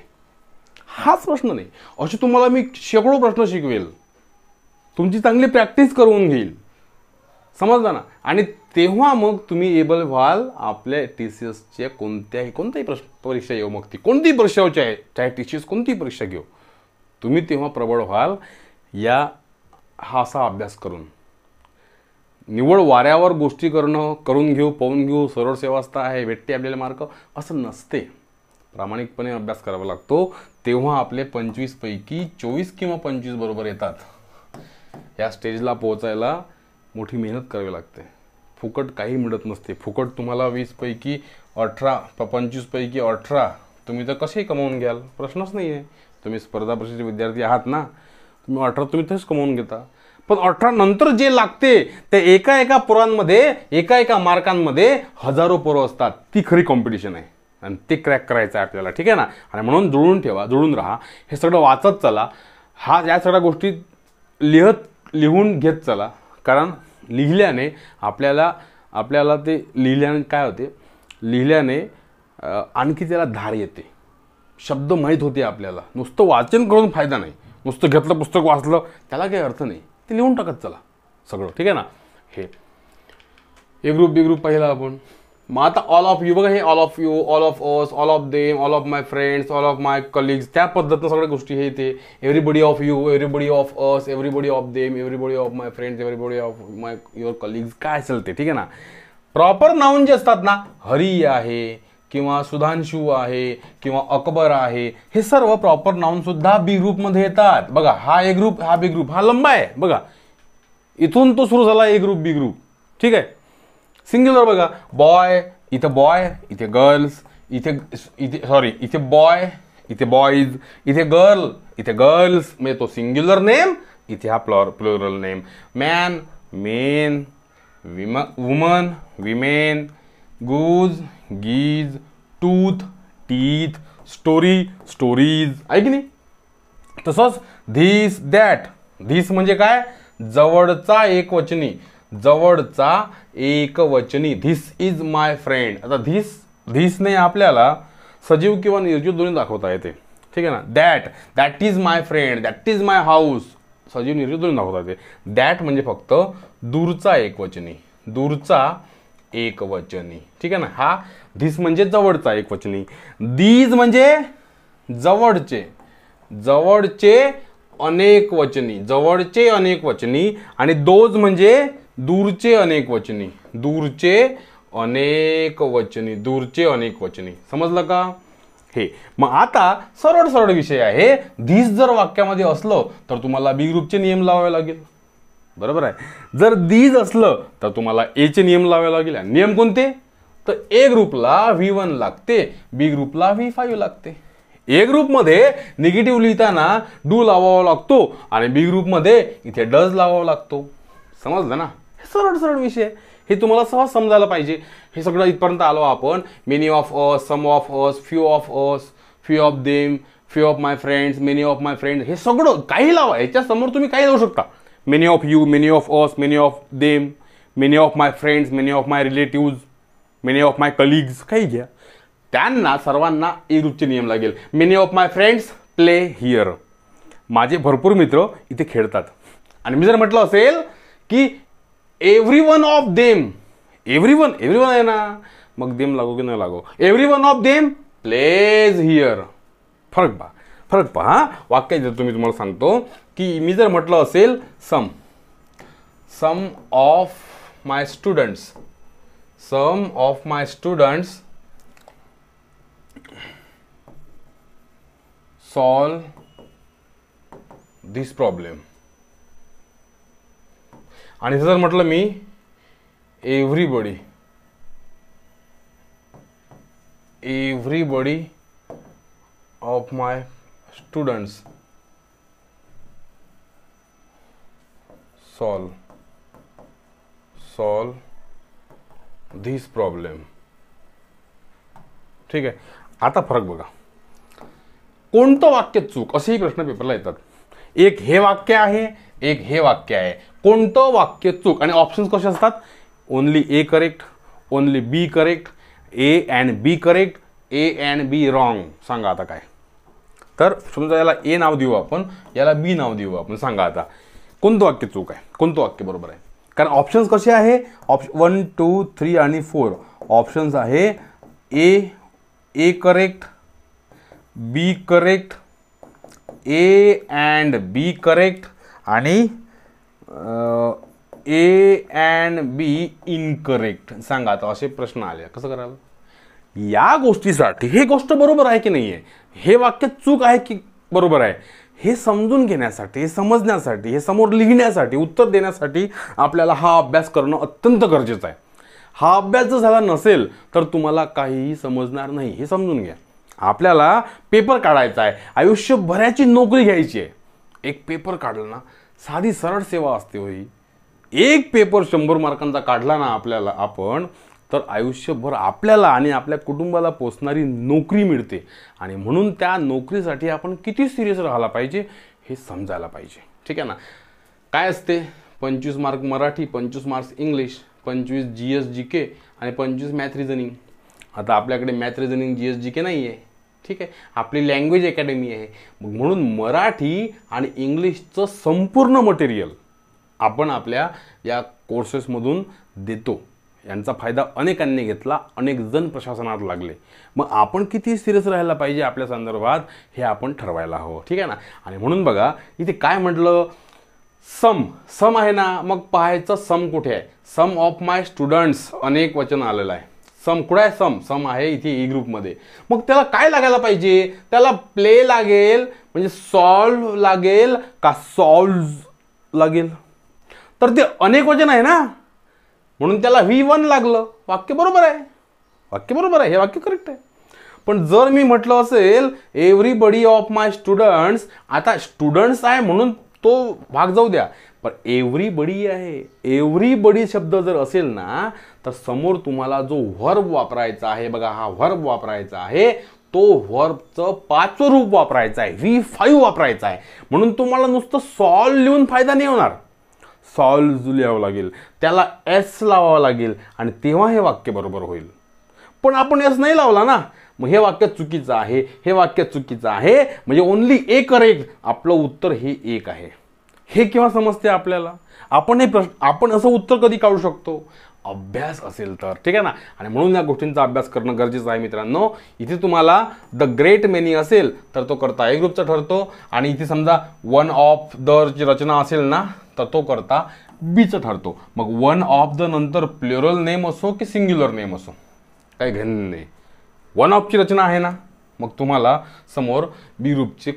हाच प्रश्न नाही, असे तुम्हाला मी शेकडो प्रश्न शिकवेल, तुमची चांगली प्रॅक्टिस करून घेईल. समजलं ना. आणि तेव्हा मग तुम्ही एबल व्हाल आपल्या TCSच्या कोणत्याही परीक्षा येऊ, मग ती कोणतीही परीक्षा चाहे TCS कोणतीही परीक्षा घेऊ, तुम्ही तेव्हा प्रबळ व्हाल या हा असा अभ्यास करून. निवड वाऱ्यावर गोष्टी करून घेऊ, पाहून घेऊ, सरळ सेवास्था आहे, भेटते आपल्याला मार्क, असं नसते. प्रामाणिकपणे अभ्यास करावा लागतो. तेव्हा आपले 25 पैकी 24 किंवा 25 बरोबर येतात. या स्टेजला पोहोचायला मोठी मेहनत करावी लागते. फुकट काही मिळत नसते. फुकट तुम्हाला 20 पैकी 18, 25 पैकी 18 तुम्ही तर कसे कमावून घ्याल, प्रश्नच नाही आहे. तुम्ही स्पर्धा परीक्षेचे विद्यार्थी आहात ना, तुम्ही 18 तुम्ही तेच कमावून घेता. पण 18 नंतर जे लागते ते एका पोरांमध्ये, एका मार्कांमध्ये हजारो पोरं असतात. ती खरी कॉम्पिटिशन आहे आणि ते क्रॅक करायचं आहे आपल्याला. ठीक आहे ना. आणि म्हणून जुळून ठेवा, जुळून राहा, हे सगळं वाचत चला. या सगळ्या गोष्टी लिहून घेत चला. कारण लिहिल्याने आपल्याला ते लिहिल्याने काय होते, लिहिल्याने आणखी त्याला धार येते, शब्द माहीत होते आपल्याला. नुसतं वाचन करून फायदा नाही, नुसतं घेतलं पुस्तक वाचलं त्याला काही अर्थ नाही. ते लिहून टाकत चला सगळं. ठीक आहे ना. हे ए ग्रुप बी ग्रुप पाहिला आपण. मग आता ऑल ऑफ यू बघा, हे all of you, all of us, all of them, all of my friends, all of my colleagues, त्या पद्धतीनं सगळ्या गोष्टी हे ते everybody of you, everybody of us, everybody of them, everybody of my friends, everybody of my your colleagues, काय असेल ते. ठीक आहे ना. प्रॉपर नाउन जे असतात ना, हरी आहे किंवा सुधांशू आहे किंवा अकबर आहे, हे सर्व प्रॉपर नाउन सुद्धा बी ग्रुप मध्ये येतात. बघा हा ए ग्रुप, हा बी ग्रुप, हा लंबा आहे बघा, इथून तो सुरू झाला ए ग्रुप बी ग्रुप. ठीक आहे. सिंग्युलर बघा, बॉय, इथे गर्ल्स, इथे बॉय, इथे बॉईज, इथे गर्ल्स, म्हणजे तो सिंग्युलर नेम, इथे हा plural name. Man, men, woman, women, goose, geese, tooth, teeth, story, stories, आहे की नाही. तसंच धिस, दॅट. धिस म्हणजे काय, जवळचा एकवचनी, जवळचा एकवचनी. This is my friend. आता धिसने आपल्याला सजीव किंवा निर्जीव दोन्ही दाखवता येते. ठीक आहे ना. That is my friend, that is my house. सजीव निर्जून दाखवतात ते. दॅट म्हणजे फक्त दूरचा एकवचनी, दूरचा एकवचनी, ठीक आहे ना. हा धिस म्हणजे जवळचा एकवचनी. दीज म्हणजे जवळचे, जवळचे अनेक वचनी, जवळचे अनेक वचनी. आणि दोज म्हणजे दूरचे अनेक वचनी, दूरचे अनेक वचनी, दूरचे अनेक वचनी. समजलं का हे? मग आता सरळ सरळ विषय आहे. धीस जर वाक्यामध्ये असलं तर तुम्हाला बी ग्रुपचे नियम लावावे लागेल, बरोबर आहे. जर दीज असलं तर तुम्हाला ए चे नियम लावावे लागेल. नियम कोणते? तर ए ग्रुपला V1 लागते, बी ग्रुपला V5 लागते. ए ग्रुपमध्ये निगेटिव्ह लिहिताना डू लावावा लागतो आणि बी ग्रुपमध्ये इथे डज लावावा लागतो. समजलं ना? हे सरळ सरळ विषय, हे तुम्हाला सहज समजायला पाहिजे. हे सगळं इथपर्यंत आलो आपण. Many of us, some of us, few of us, few of them, few of my friends, many of my friends, हे सगळं काही लावा. याच्या समोर तुम्ही काही लावू शकता. Many of you, many of us, many of them, many of my friends, many of my relatives, many of my colleagues, काही घ्या. त्यांना सर्वांना ए ग्रुपचे नियम लागेल. Many of my friends play here. माझे भरपूर मित्र इथे खेळतात. आणि मी जर म्हटलं असेल की एव्हरीवन ऑफ देम, एव्हरीवन आहे ना, मग देम लागो की नाही लागो? Everyone of them plays here. फरक पहा. वाक्य जर तुम्हाला सांगतो की मी जर म्हटलं असेल some of my students, some of my students solve this problem. आणि जर म्हटलं मी everybody of my students solve this problem. ठीक आहे. आता फरक बघा. कोणतं वाक्य चूक, असेही प्रश्न पेपरला येतात. एक हे वाक्य आहे, एक हे वाक्य आहे. कोणतं वाक्य चूक? आणि ऑप्शन्स कसे असतात? Only A correct, only B correct, A and B correct, A and B wrong. सांगा आता काय? तर समजा याला ए नाव देऊ आपण, याला बी नाव देऊ आपण. सांगा आता कोणतं वाक्य चूक आहे, कोणतं वाक्य बरोबर आहे? कारण ऑप्शन्स कसे आहे? 1, 2, 3 आणि 4 ऑप्शन्स आहे. A correct, B correct, A and B correct आणि ए अँड बी इनकरेक्ट. सांगा आता असे प्रश्न आले, कसं कराल? या गोष्टीसाठी हे गोष्ट बरोबर आहे की नाही आहे, हे वाक्य चूक आहे की बरोबर आहे, हे समजून घेण्यासाठी, हे समजण्यासाठी, हे समोर लिहिण्यासाठी, उत्तर देण्यासाठी आपल्याला हा अभ्यास करणं अत्यंत गरजेचं आहे. हा अभ्यास जर झाला नसेल तर तुम्हाला काहीही समजणार नाही. हे समजून घ्या. आपल्याला पेपर काढायचा आहे, आयुष्यभराची नोकरी घ्यायची आहे. एक पेपर काढला ना, साधी सरळ सेवा असते होई. एक पेपर 100 मार्कांचा काढला ना आपल्याला आपण, तर आयुष्यभर आपल्याला आणि आपल्या कुटुंबाला पोचणारी नोकरी मिळते. आणि म्हणून त्या नोकरीसाठी आपण किती सिरियस राहायला पाहिजे हे समजायला पाहिजे. ठीक आहे ना? काय असते? 25 mark Marathi, 25 marks English, 25 GS GK आणि 25 मॅथ रिझनिंग. आता आपल्याकडे मॅथ रिझनिंग GS GK नाही आहे. ठीक आहे. आपली लँग्वेज अकॅडमी आहे. म्हणून मराठी आणि इंग्लिशचं संपूर्ण मटेरियल आपण आपल्या या कोर्सेसमधून देतो. यांचा फायदा अनेकांनी घेतला, अनेक जण प्रशासनात लागले. मग आपण किती सिरियस राहायला पाहिजे आपल्या संदर्भात हे आपण ठरवायला हवं. ठीक आहे ना? आणि म्हणून बघा इथे काय म्हटलं? सम आहे ना, मग पाहायचं सम कुठे आहे? सम ऑफ माय स्टुडंट्स अनेक वचन आलेलं आहे. सम कुठे आहे? सम आहे इथे ई ग्रुपमध्ये. मग त्याला काय लागायला पाहिजे? त्याला प्ले लागेल, म्हणजे सॉल्व लागेल का सॉल्व लागेल? तर ते अनेक वचन आहे ना, म्हणून त्याला V1 लागलं. वाक्य बरोबर आहे, वाक्य बरोबर आहे, हे वाक्य करेक्ट आहे. पण जर मी म्हटलं असेल एव्हरीबडी ऑफ माय स्टुडंट्स, आता स्टुडंट्स आहे म्हणून तो भाग जाऊ द्या, पण एव्हरीबडी आहे. एव्हरीबडी शब्द जर असेल ना, तर समोर तुम्हाला जो व्हर्ब वापरायचा आहे, बघा हा व्हर्ब वापरायचा आहे, तो व्हर्बचं 5वं रूप वापरायचं आहे, V5 वापरायचा आहे. म्हणून तुम्हाला नुसतं सॉल्व लिहून फायदा नाही होणार. सॉल्व लिहावं लागेल, त्याला S लावावं लागेल आणि तेव्हा हे वाक्य बरोबर होईल. पण आपण एस नाही लावला ना, मग हे वाक्य चुकीचं आहे, हे वाक्य चुकीचं आहे, म्हणजे ओनली ए करेक्ट, आपलं उत्तर हे एक आहे. हे केव्हा समजते आपल्याला? आपण असं उत्तर कधी काढू शकतो? अभ्यास असेल तर, ठीक आहे ना. आणि म्हणून या गोष्टींचा अभ्यास करणं गरजेचं आहे मित्रांनो. इथे तुम्हाला द ग्रेट मेनी असेल तर तो करता ए ग्रुपचा ठरतो, आणि इथे समजा वन ऑफ द ची रचना असेल ना तर तो करता बीचा ठरतो. मग वन ऑफ द नंतर प्लुरल नेम असो की सिंग्युलर नेम असो, काही घेणं नाही. वन ऑफची रचना आहे ना, मग तुम्हाला समोर बी ग्रुपचे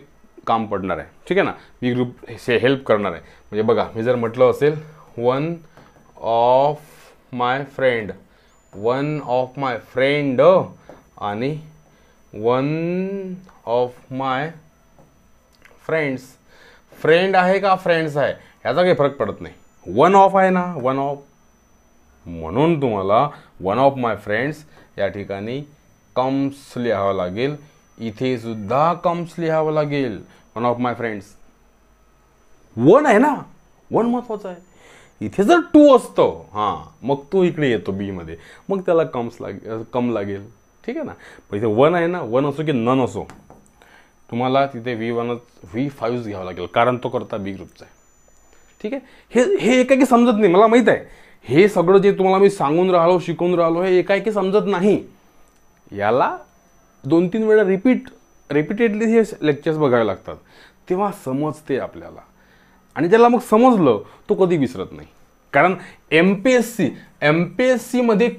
काम पडणार आहे, ठीक आहे ना. बी ग्रुप हेल्प करणार आहे. म्हणजे बघा, मी जर म्हटलं असेल one of my friend, one of my friend आणि one of my friends, friend आहे का फ्रेंड्स आहे याचा काही फरक पडत नाही. वन ऑफ आहे ना, वन ऑफ, म्हणून तुम्हाला वन ऑफ माय फ्रेंड्स या ठिकाणी कम्स लिहावं लागेल. इथे सुद्धा कम्स लिहावं लागेल. One of my friends one आहे ना, वन महत्वाचं आहे. इथे जर टू असतं हां, मग तो इकडे येतो बी मध्ये, मग त्याला कम लागेल, ठीक आहे ना. पण इथे वन आहे ना, वन असो की नन असो, तुम्हाला तिथे V5 घ्यावं लागेल, कारण तो करता बी ग्रुपचा आहे, ठीक आहे. हे एकाकी समजत नाही, मला माहित आहे. हे सगळं जे तुम्हाला मी सांगून राहिलो, शिकवून राहिलो, हे एकाएकी समजत नाही. याला 2-3 वेळा रिपीटेडली हे लेक्चर्स बघावे लागतात, तेव्हा समजते आपल्याला. आणि ज्याला मग समजलं तो कधी विसरत नाही. कारण MPSC मध्ये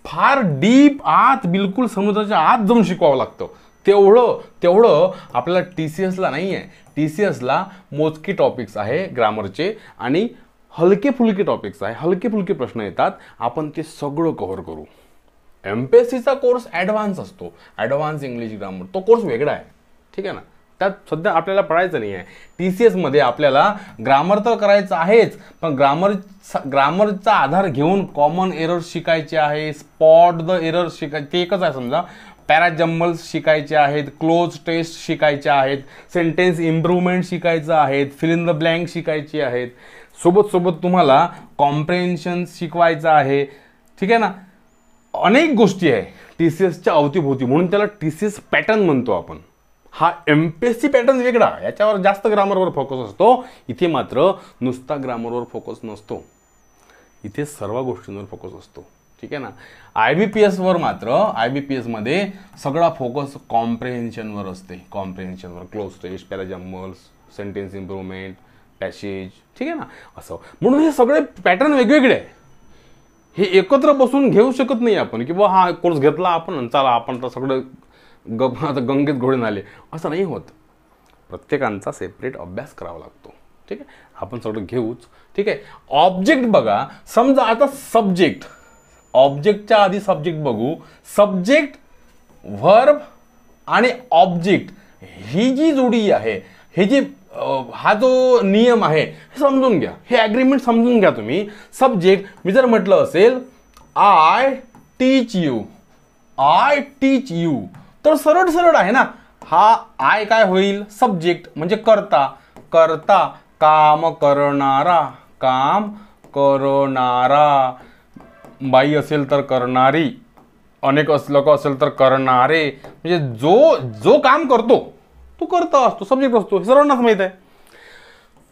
फार डीप आत, बिलकुल समुद्राच्या आत जाऊन शिकवावं लागतं. तेवढं आपल्याला TCSला नाही आहे. TCSला मोजके टॉपिक्स आहे ग्रामरचे आणि हलके फुलके टॉपिक्स आहे, हलके फुलके प्रश्न येतात, आपण ते सगळं कव्हर करू. MPSCचा कोर्स ॲडव्हान्स असतो, ॲडव्हान्स इंग्लिश ग्रामर, तो कोर्स वेगळा आहे, ठीक आहे ना. त्यात सध्या आपल्याला पडायचं नाही आहे. TCSमध्ये आपल्याला ग्रामर तर करायचं आहेच, पण ग्रामरचा आधार घेऊन कॉमन एरर्स शिकायचे आहे, स्पॉट द एरर्स शिकायचे, ते एकच आहे समजा. पॅराजम्बल्स शिकायचे आहेत, क्लोज टेस्ट शिकायच्या आहेत, सेंटेन्स इम्प्रूव्हमेंट शिकायचं आहेत, फिल इन द ब्लँक शिकायचे आहेत, सोबत तुम्हाला कॉम्प्रेन्शन शिकवायचं आहे, ठीक आहे ना. अनेक गोष्टी आहे TCSच्या अवतीभोवती, म्हणून त्याला TCS पॅटर्न म्हणतो आपण. हा MPSC पॅटर्न वेगळा, याच्यावर जास्त ग्रामरवर फोकस असतो. इथे मात्र नुसता ग्रामरवर फोकस नसतो, इथे सर्व गोष्टींवर फोकस असतो, ठीक आहे ना. IBPSवर मात्र IBPSमध्ये सगळा फोकस कॉम्प्रेन्शनवर असते, कॉम्प्रेन्शनवर, cloze test, parajumbles, sentence improvement, passage, ठीक आहे ना. असं म्हणून हे सगळे पॅटर्न वेगवेगळे आहे. हे एकत्र बसून घेऊ शकत नाही आपण की हा कोर्स घेतला आपण, चला आपण तर सगळं आता गंगेत घोडे आले, असं नाही होत. प्रत्येकांचा सेपरेट अभ्यास करावा लागतो, ठीक आहे. आपण सगळं घेऊच, ठीक आहे. ऑब्जेक्ट बघा, समजा आता सब्जेक्ट, ऑब्जेक्टच्या आधी सब्जेक्ट बघू. सब्जेक्ट, व्हर्ब आणि ऑब्जेक्ट ही जी जोडी आहे, हे जे हा जो नियम आहे हे समजून घ्या, हे ॲग्रीमेंट समजून घ्या तुम्ही. सब्जेक्ट, मी जर म्हटलं असेल आय टीच यू, तर सरळ आहे ना. हा आय काय होईल? सब्जेक्ट, म्हणजे करता, काम करणारा, बाई असेल तर करणारी, अनेक लोक असेल तर करणारे, म्हणजे जो काम करतो तो करता असतो, सब्जेक्ट असतो, हे सर्वांनाच माहित आहे.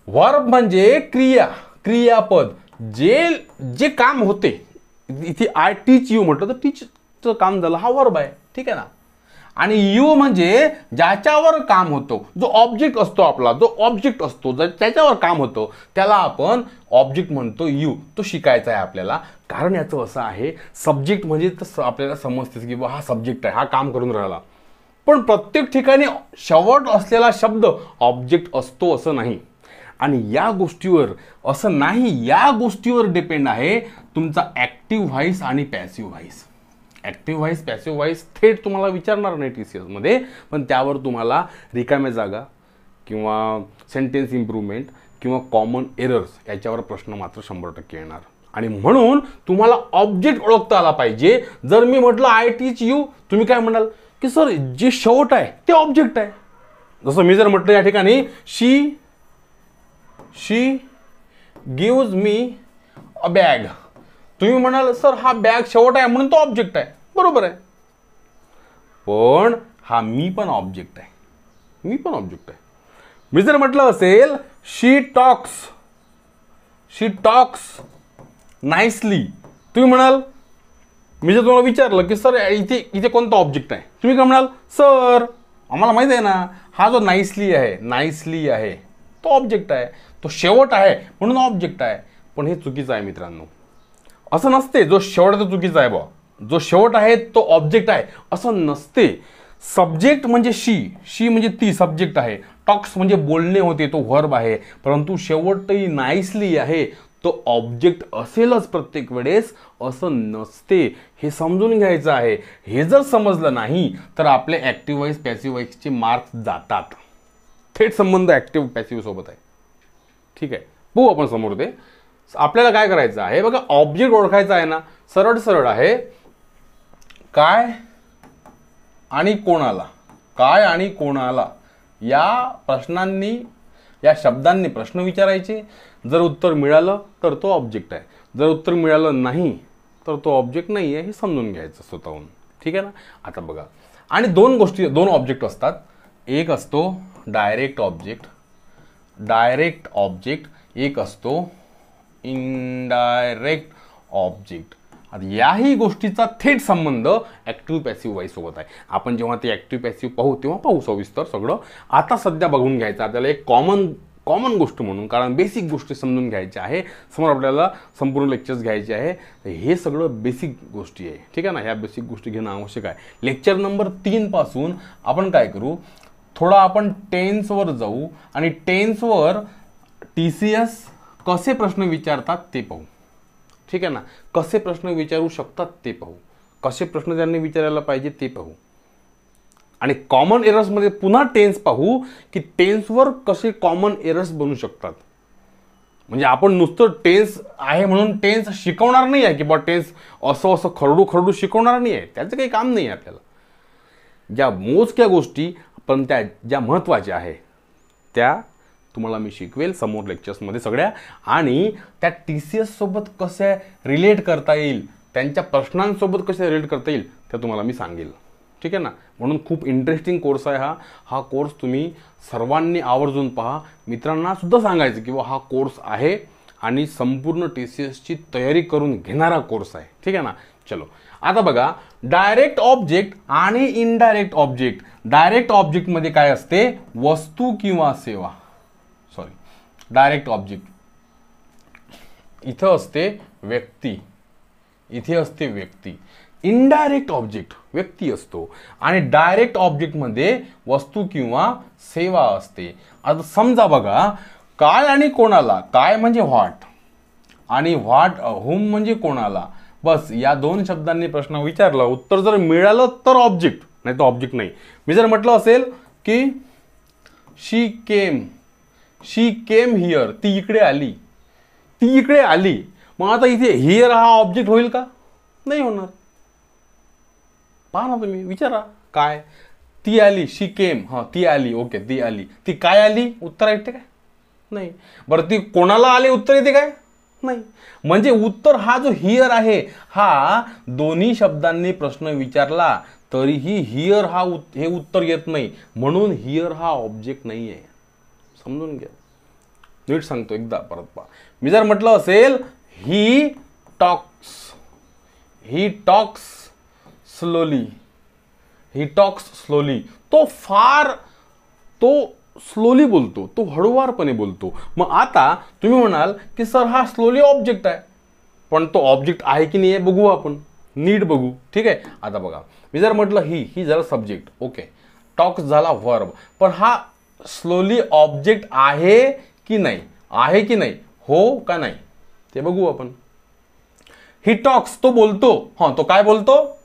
वर्ब म्हणजे क्रियापद, जे काम होते. इथे आय टीच यू म्हटलं तर टीचचं काम झालं, हा वर्ब आहे, ठीक आहे ना. आणि यू म्हणजे ज्याच्यावर काम होतो, जो ऑब्जेक्ट असतो आपला, जो ऑब्जेक्ट असतो त्याच्यावर काम होतं, त्याला आपण ऑब्जेक्ट म्हणतो यू. तो शिकायचा आहे आपल्याला. कारण याचं असं आहे, सब्जेक्ट म्हणजे तर आपल्याला समजतेच की हा सब्जेक्ट आहे, हा काम करून राहिला. पण प्रत्येक ठिकाणी शेवट असलेला शब्द ऑब्जेक्ट असतो असं नाही. आणि या गोष्टीवर डिपेंड आहे तुमचा ॲक्टिव्ह व्हॉइस आणि passive voice. Active voice, passive voice थेट तुम्हाला विचारणार नाही TCSमध्ये, पण त्यावर तुम्हाला रिकाम्या जागा किंवा सेंटेन्स इम्प्रूव्हमेंट किंवा कॉमन एरर्स याच्यावर प्रश्न मात्र 100% येणार. आणि म्हणून तुम्हाला ऑब्जेक्ट ओळखता आला पाहिजे. जर मी म्हटलं आय टीच यू, तुम्ही काय म्हणाल की सर जे शेवट आहे ते ऑब्जेक्ट आहे. जसं मी जर म्हटलं या ठिकाणी शी गिव्ज मी अ बॅग, तुम्ही म्हणाल सर हा बॅग शेवट आहे म्हणून तो ऑब्जेक्ट आहे, बरोबर आहे. पण हा मी पण ऑब्जेक्ट आहे, मी पण ऑब्जेक्ट आहे. मी जर म्हटलं असेल शी टॉक्स नाईसली, तुम्ही म्हणाल, मी जर तुम्हाला विचारलं की सर इथे कोणता ऑब्जेक्ट आहे, तुम्ही काय म्हणाल, सर आम्हाला माहित आहे ना, हा जो नाईसली आहे तो ऑब्जेक्ट आहे, तो शेवट आहे म्हणून ऑब्जेक्ट आहे. पण हे चुकीचं आहे मित्रांनो. असं नसते जो शेवट आहे तो चुकीचा आहे बा, जो शेवट आहे तो ऑब्जेक्ट आहे असं नसते. सब्जेक्ट म्हणजे शी म्हणजे ती सब्जेक्ट आहे, टॉक्स म्हणजे बोलणे होते तो व्हर्ब आहे, परंतु शेवटही नाईसली आहे तो ऑब्जेक्ट असेलच प्रत्येक वेळेस असं नसते. हे समजून घ्यायचं आहे. हे जर समजलं नाही तर आपले ॲक्टिव्ह वॉइस पॅसिव्ह वॉइसचे मार्क्स जातात. थेट संबंध ॲक्टिव्ह पॅसिव्ह सोबत आहे. ठीक आहे, बघू आपण समोर ते. आपल्याला काय करायचं आहे बघा, ऑब्जेक्ट ओळखायचा आहे ना, सरळ आहे. काय आणि कोणाला या प्रश्नांनी, या शब्दांनी प्रश्न विचारायचे. जर उत्तर मिळालं तर तो ऑब्जेक्ट आहे, जर उत्तर मिळालं नाही तर तो ऑब्जेक्ट नाही आहे, हे समजून घ्यायचं स्वतःहून. ठीक आहे ना. आता बघा, आणि दोन ऑब्जेक्ट असतात. एक असतो डायरेक्ट ऑब्जेक्ट, एक असतो इनडायरेक्ट ऑब्जेक्ट. आता याही गोष्टीचा थेट संबंध ॲक्टिव्ह पॅसिव्ह वॉइस सोबत आहे. आपण जेव्हा ते ॲक्टिव्ह पॅसिव्ह पाहू तेव्हा पाहू सविस्तर सगळं. आता सध्या बघून घ्यायचं आपल्याला एक कॉमन गोष्ट म्हणून, कारण बेसिक गोष्टी समजून घ्यायच्या आहे. समोर आपल्याला संपूर्ण लेक्चर्स घ्यायचे आहे. हे सगळं बेसिक गोष्टी आहे. ठीक आहे ना. ह्या बेसिक गोष्टी घेणं आवश्यक आहे. लेक्चर नंबर 3 पासून आपण काय करू, थोडा आपण टेन्सवर जाऊ आणि टेन्सवर TCS कसे प्रश्न विचारतात ते पाहू. ठीक आहे ना. कसे प्रश्न विचारू शकतात ते पाहू, कसे प्रश्न त्यांनी विचारायला पाहिजे ते पाहू. आणि कॉमन एरर्समध्ये पुन्हा टेन्स पाहू की टेन्सवर कसे कॉमन एरर्स बनू शकतात. म्हणजे आपण नुसतं टेन्स आहे म्हणून टेन्स शिकवणार नाही आहे की बा टेन्स असं खरडू शिकवणार नाही आहे, त्याचं काही काम नाही आहे आपल्याला. ज्या मोजक्या गोष्टी पण त्या ज्या महत्त्वाच्या आहे त्या तुम्हाला मी शिकवेल समोर लेक्चर्समध्ये सगळ्या. आणि त्या TCS सोबत कसे रिलेट करता येईल, त्यांच्या प्रश्नांसोबत कसे रिलेट करता येईल त्या तुम्हाला मी सांगेल. ठीक आहे ना. म्हणून खूप इंटरेस्टिंग कोर्स आहे हा कोर्स तुम्ही सर्वांनी आवर्जून पहा. मित्रांना सुद्धा सांगायचं की हा कोर्स आहे आणि संपूर्ण TCSची तयारी करून घेणारा कोर्स आहे. ठीक आहे ना. चलो आता बघा, डायरेक्ट ऑब्जेक्ट आणि इनडायरेक्ट ऑब्जेक्ट. डायरेक्ट ऑब्जेक्टमध्ये काय असते, वस्तू किंवा सेवा. डायरेक्ट ऑब्जेक्ट इथं असते व्यक्ती, इथे असते व्यक्ती. इनडायरेक्ट ऑब्जेक्ट व्यक्ती असतो आणि डायरेक्ट ऑब्जेक्टमध्ये वस्तू किंवा सेवा असते. आता समजा बघा, काय आणि कोणाला, काय म्हणजे व्हॉट आणि हुम म्हणजे कोणाला. बस या दोन शब्दांनी प्रश्न विचारला, उत्तर जर मिळालं तर ऑब्जेक्ट, नाही तर ऑब्जेक्ट नाही. मी जर म्हटलं असेल की शी केम हिअर, ती इकडे आली, मग आता इथे हिअर हा ऑब्जेक्ट होईल का, नाही होणार. पहा ना तुम्ही, विचारा. काय, ती आली, शी केम, ती आली, ओके ती आली. ती काय आली, उत्तर येते काय, नाही. बरं ती कोणाला आली, उत्तर येते काय, नाही. म्हणजे उत्तर हा जो हिअर आहे हा दोन्ही शब्दांनी प्रश्न विचारला तरीही हिअर हे उत्तर येत नाही, म्हणून हिअर हा ऑब्जेक्ट नाही आहे. समजून घ्या. नीट सांगतो एकदा परत पहा. मी जर म्हटलं असेल ही टॉक्स स्लोली, तो स्लोली बोलतो, तो हळूवारपणे बोलतो. मग आता तुम्ही म्हणाल की सर हा स्लोली ऑब्जेक्ट आहे, पण तो ऑब्जेक्ट आहे की नाही बघू, आपण नीट बघू. ठीक आहे. आता बघा, मी जर म्हटलं ही झालं सब्जेक्ट, ओके, टॉक्स झाला व्हर्ब, पण हा स्लोली ऑब्जेक्ट आहे की नाही, हो का नाही ते बघू आपण. ही टॉक्स, तो बोलतो, तो काय बोलतो,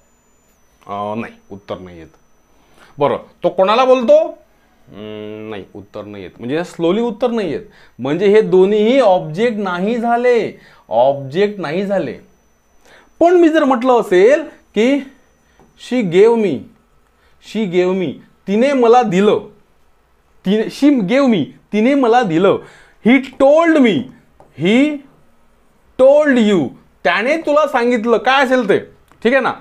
नाही, उत्तर नाही येत. बरं, तो कोणाला बोलतो, नाही, उत्तर नाही येत. म्हणजे स्लोली उत्तर नाही येत. म्हणजे हे दोन्हीही ऑब्जेक्ट नाही झाले. पण मी जर म्हटलं असेल की शी गेव मी, तिने मला दिलं, तिने मला दिलं. ही टोल्ड यू, त्याने तुला सांगितलं, काय असेल ते. ठीक आहे ना.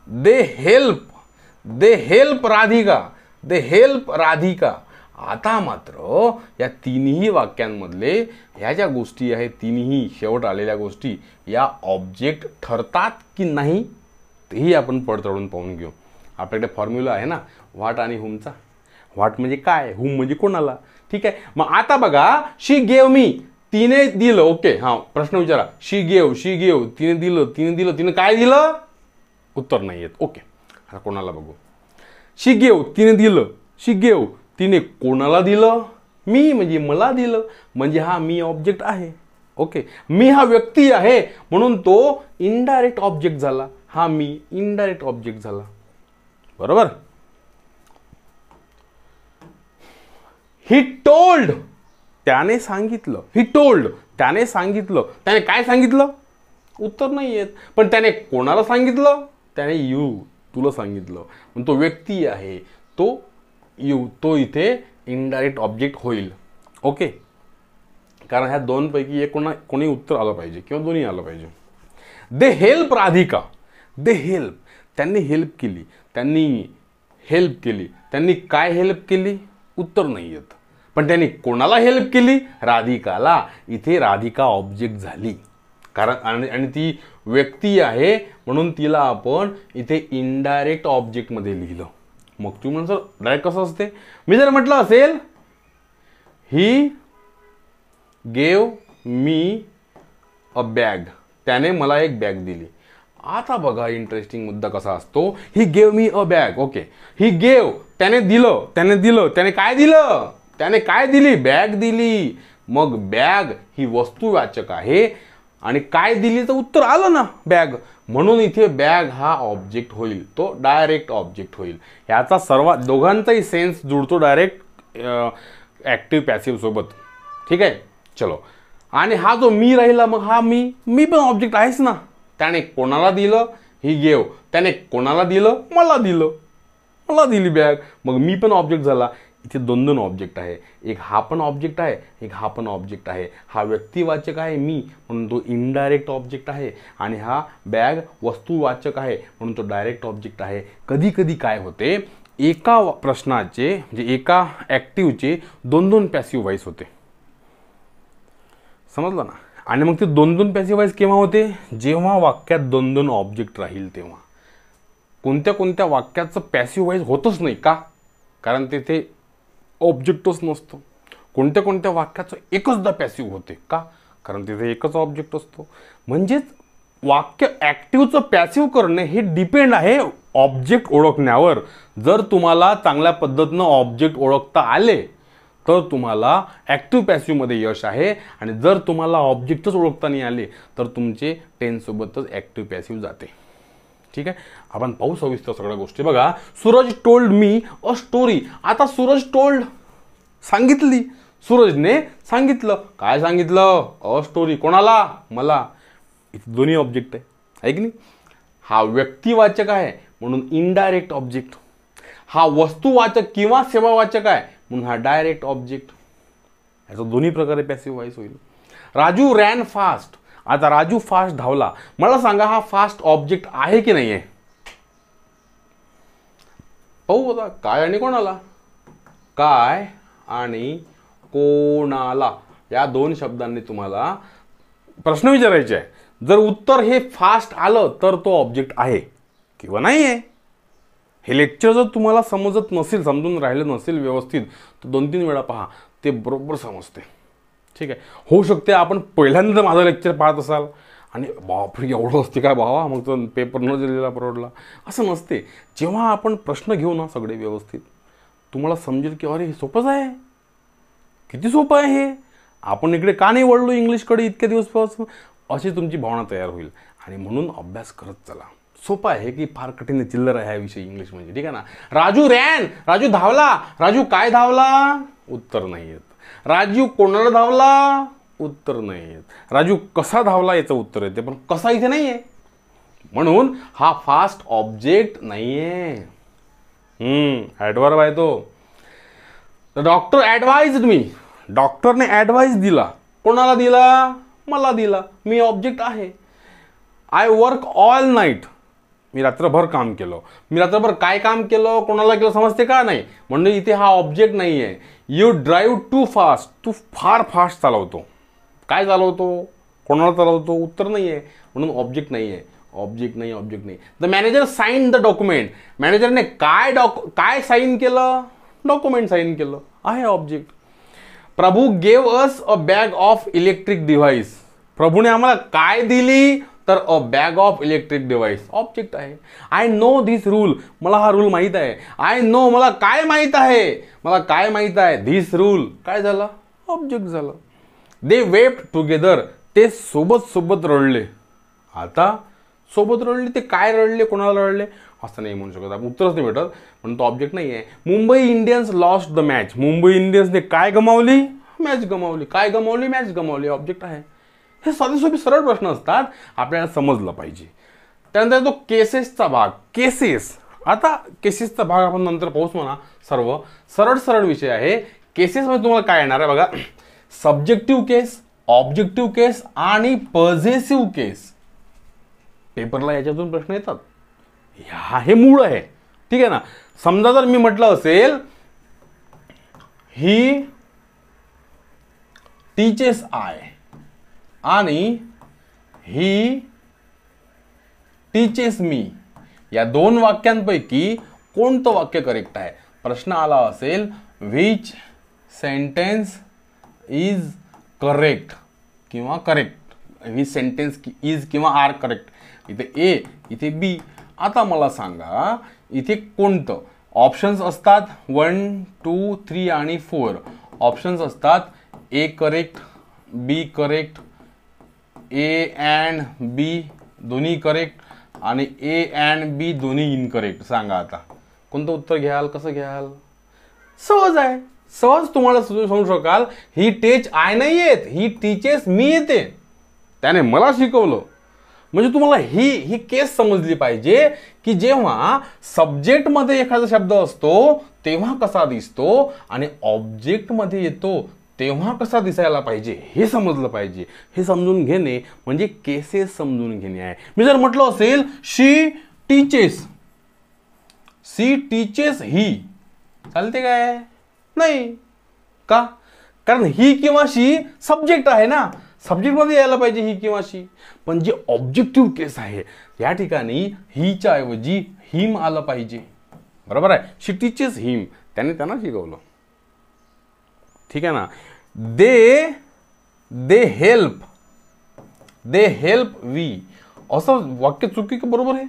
They help Radhika, they help Radhika. आता मात्र या तिन्ही वाक्यांमधले ह्या ज्या गोष्टी आहेत, तिन्ही शेवट आलेल्या गोष्टी या ऑब्जेक्ट ठरतात की नाही तेही आपण पडताळून पाहून घेऊ. आपल्याकडे फॉर्म्युला आहे ना व्हॉट आणि हुमचा. व्हॉट म्हणजे काय, हुम म्हणजे कोणाला. ठीक आहे, मग आता बघा शी गेव मी, तिने दिलं. ओके, हा प्रश्न विचारा. शी गेव तिने दिलं, तिने काय दिलं, उत्तर नाही येत. ओके, आता कोणाला बघू. शी गेव तिने दिलं, शी गेव तिने कोणाला दिलं, मी म्हणजे मला दिलं, म्हणजे हा मी ऑब्जेक्ट आहे. ओके, मी हा व्यक्ती आहे म्हणून तो इनडायरेक्ट ऑब्जेक्ट झाला. हा मी इनडायरेक्ट ऑब्जेक्ट झाला. बरोबर. ही टोल्ड त्याने सांगितलं, ही टोल्ड त्याने सांगितलं. त्याने काय सांगितलं, उत्तर नाही येत. पण त्याने कोणाला सांगितलं, त्याने तुला सांगितलं. पण तो व्यक्ती आहे, तो इथे इनडायरेक्ट ऑब्जेक्ट होईल. ओके, कारण ह्या दोनपैकी एक कोणी उत्तर आलं पाहिजे किंवा दोन्ही आलं पाहिजे. They help Radhika, they help त्यांनी हेल्प केली, त्यांनी काय हेल्प केली, उत्तर नाही येत. पण त्यांनी कोणाला हेल्प केली, राधिकाला. इथे राधिका ऑब्जेक्ट झाली कारण आणि ती व्यक्ती आहे म्हणून तिला आपण इथे इनडायरेक्ट ऑब्जेक्टमध्ये लिहिलं. मग तुम्ही म्हणा सर डायरेक्ट कसं असते. मी जर म्हटलं असेल he gave me a bag, त्याने मला एक बॅग दिली. आता बघा इंटरेस्टिंग मुद्दा कसा असतो. He gave me a bag. Okay, he gave त्याने दिलं, त्याने काय दिली, बॅग दिली. मग बॅग ही वस्तुवाचक आहे आणि काय दिली तर उत्तर आलं ना बॅग, म्हणून इथे बॅग हा ऑब्जेक्ट होईल, तो डायरेक्ट ऑब्जेक्ट होईल. याचा दोघांचाही सेन्स जुळतो डायरेक्ट ऍक्टिव्ह पॅसिव्ह सोबत. ठीक आहे, चलो. आणि हा जो मी राहिला, मग हा मी पण ऑब्जेक्ट आहेच ना. त्याने कोणाला दिलं, ही गेव, त्याने कोणाला दिलं, मला दिली बॅग, मग मी पण ऑब्जेक्ट झाला. इथे दोन ऑब्जेक्ट आहे, एक हा पण ऑब्जेक्ट आहे, एक हा पण ऑब्जेक्ट आहे. हा व्यक्तिवाचक आहे मी म्हणून तो इनडायरेक्ट ऑब्जेक्ट आहे आणि हा बॅग वस्तुवाचक आहे म्हणून तो डायरेक्ट ऑब्जेक्ट आहे. कधी कधी काय होते, एका प्रश्नाचे म्हणजे एका ऍक्टिव्हचे दोन पॅसिव्ह व्हॉइस होते. समजलं ना. आणि मग ते दोन पॅसिव्ह व्हॉइस केव्हा होते, जेव्हा वाक्यात दोन ऑब्जेक्ट राहील तेव्हा. कोणत्या वाक्याचं पॅसिव्ह व्हॉइस होतच नाही का, कारण तेथे ऑब्जेक्टच नसतो. कोणत्या वाक्याचं एकचदा पॅसिव्ह होते का, कारण तिथे एकच ऑब्जेक्ट असतो. म्हणजेच वाक्य ऍक्टिव्हचं पॅसिव्ह करणे हे डिपेंड आहे ऑब्जेक्ट ओळखण्यावर. जर तुम्हाला चांगल्या पद्धतीनं ऑब्जेक्ट ओळखता आले तर तुम्हाला ऍक्टिव्ह पॅसिव्ह मध्ये यश आहे, आणि जर तुम्हाला ऑब्जेक्टच ओळखता नाही आले तर तुमचे टेन्स सोबतच ऍक्टिव्ह पॅसिव्ह जाते. ठीक आहे, आपण पाहू सविस्तर सगळ्या गोष्टी. बघा, Suraj told me a story. आता सूरज टोल्ड सांगितली, सूरजने सांगितलं. काय सांगितलं, अ स्टोरी. कोणाला, मला. इथे दोन्ही ऑब्जेक्ट आहे की नाही. हा व्यक्तिवाचक आहे म्हणून इनडायरेक्ट ऑब्जेक्ट, हा वस्तुवाचक किंवा सेवावाचक आहे म्हणून हा डायरेक्ट ऑब्जेक्ट. याचा दोन्ही प्रकारे पॅसिव्ह व्हॉइस होईल. Raju ran fast. आता राजू फास्ट धावला. मला सांगा हा फास्ट ऑब्जेक्ट आहे की नाही आहे. पाहू होता काय आणि कोणाला. काय आणि कोणाला या दोन शब्दांनी तुम्हाला प्रश्न विचारायचे आहे. जर उत्तर हे फास्ट आलं तर तो ऑब्जेक्ट आहे किंवा नाही आहे. हे लेक्चर जर तुम्हाला समजून राहिलं नसेल व्यवस्थित तर 2-3 वेळा पहा, ते बरोबर समजते. ठीक आहे, होऊ शकते आपण पहिल्यांदा माझं लेक्चर पाहत असाल आणि बापरे एवढं असते काय भावा, मग तर पेपर न दिलेला परवडला, असं नसते. जेव्हा आपण प्रश्न घेऊ ना सगळे व्यवस्थित, तुम्हाला समजेल की अरे हे सोपंच आहे, किती सोपं आहे हे, आपण इकडे का नाही वळलो इंग्लिशकडे इतके दिवसपासून, अशी तुमची भावना तयार होईल. आणि म्हणून अभ्यास करत चला. सोपं आहे की फार कठीण चिल्लर आहे हा विषय इंग्लिश म्हणजे. ठीक आहे ना. राजू रॅन, राजू धावला. राजू काय धावला, उत्तर नाही येत. राजू कोणाला धावला, उत्तर नाही येत. राजू कसा धावला याचं उत्तर येते, पण कसा इथे नाहीये, म्हणून हा फास्ट ऑब्जेक्ट नाहीये. ऍडव्हर्ब आहे तो. Doctor advised me. डॉक्टरने ऍडवाइस दिला. कोणाला दिला, मला दिला. मी ऑब्जेक्ट आहे. I work all night. मी रात्रभर काम केलं. मी रात्रभर काय काम केलं, कोणाला केलं समजते का नाही, म्हणजे इथे हा ऑब्जेक्ट नाही आहे. यू ड्राईव्ह टू फास्ट, तू फार फास्ट चालवतो. काय चालवतो, कोणाला चालवतो, उत्तर नाही आहे, म्हणून ऑब्जेक्ट नाही आहे. ऑब्जेक्ट नाही, ऑब्जेक्ट नाही. The manager sign the document, मॅनेजरने काय साइन केलं, डॉक्युमेंट साइन केलं, आहे object. Prabhu gave us a bag of electric device, प्रभूने आम्हाला काय दिली, तर a bag of electric device, object आहे. आय नो धिस रूल, मला हा रूल माहीत आहे. आय नो, मला काय माहीत आहे, मला काय माहीत आहे. धिस रूल काय झालं, ऑब्जेक्ट झालं. दे वेप्ट टुगेदर, ते सोबत सोबत रडले. आता सोबत रडले, ते काय रडले, कोणाला रडले असं नाही म्हणू शकत आपण, उत्तरच नाही भेटत, म्हणून तो ऑब्जेक्ट नाही आहे. Mumbai Indians lost the match, Mumbai इंडियन्सने काय गमावली, मॅच गमावली. काय गमावली, मॅच गमावली, ऑब्जेक्ट आहे. हे साधे सोपे सरळ प्रश्न असतात, आपल्याला समजलं पाहिजे. त्यानंतर तो केसेसचा भाग, केसेस. आता केसेसचा भाग आपण नंतर पाहूच म्हणा. सर्व सरळ सरळ विषय आहे. केसेसमध्ये तुम्हाला काय येणार आहे बघा, सब्जेक्टिव्ह केस, ऑब्जेक्टिव्ह केस आणि पॉझेसिव्ह केस. पेपरला याच्यातून प्रश्न येतात, हे मूळ आहे. ठीक आहे ना. समजा जर मी म्हटलं असेल ही टीचेस आय आणि ही टीचेस मी, या दोन वाक्यांपैकी कोणतं वाक्य करेक्ट आहे. प्रश्न आला असेल व्हिच सेंटेन्स इज करेक्ट किंवा करेक्ट, व्हिच सेंटेन्स इज किंवा आर करेक्ट. इथे ए, इथे बी. आता मला सांगा इथे कोणतं. ऑप्शन्स असतात 1, 2, 3 आणि 4. ऑप्शन्स असतात A correct, B correct, A and B दोन्ही करेक्ट आणि ए अँड बी दोन्ही इनकरेक्ट. सांगा आता कोणतं उत्तर घ्याल, कसं घ्याल. सहज आहे, सहज तुम्हाला समजू शकाल. ही टीच आय नाही येत, ही टीचेस मी येते, त्याने मला शिकवलं. म्हणजे तुम्हाला ही केस समजली पाहिजे की जेव्हा सब्जेक्टमध्ये एखादा शब्द असतो तेव्हा कसा दिसतो आणि ऑब्जेक्टमध्ये येतो तेव्हा कसा दिसायला पाहिजे, हे समजलं पाहिजे. हे समजून घेणे म्हणजे केसेस समजून घेणे आहे. मी जर म्हटलं असेल शी टीचेस, सी टीचेस ही, चालते काय, नाही का, कारण ही किंवा शी सब्जेक्ट आहे ना, सब्जेक्टमध्ये यायला पाहिजे ही किंवा शी. पण जे ऑब्जेक्टिव्ह केस आहे या ठिकाणी हीच्या ऐवजी हिम आलं पाहिजे. बरोबर आहे. शी टीचेस हिम, त्याने त्यांना शिकवलं. ठीक आहे ना. दे हेल्प वी, असं वाक्य चुकी का बरोबर आहे,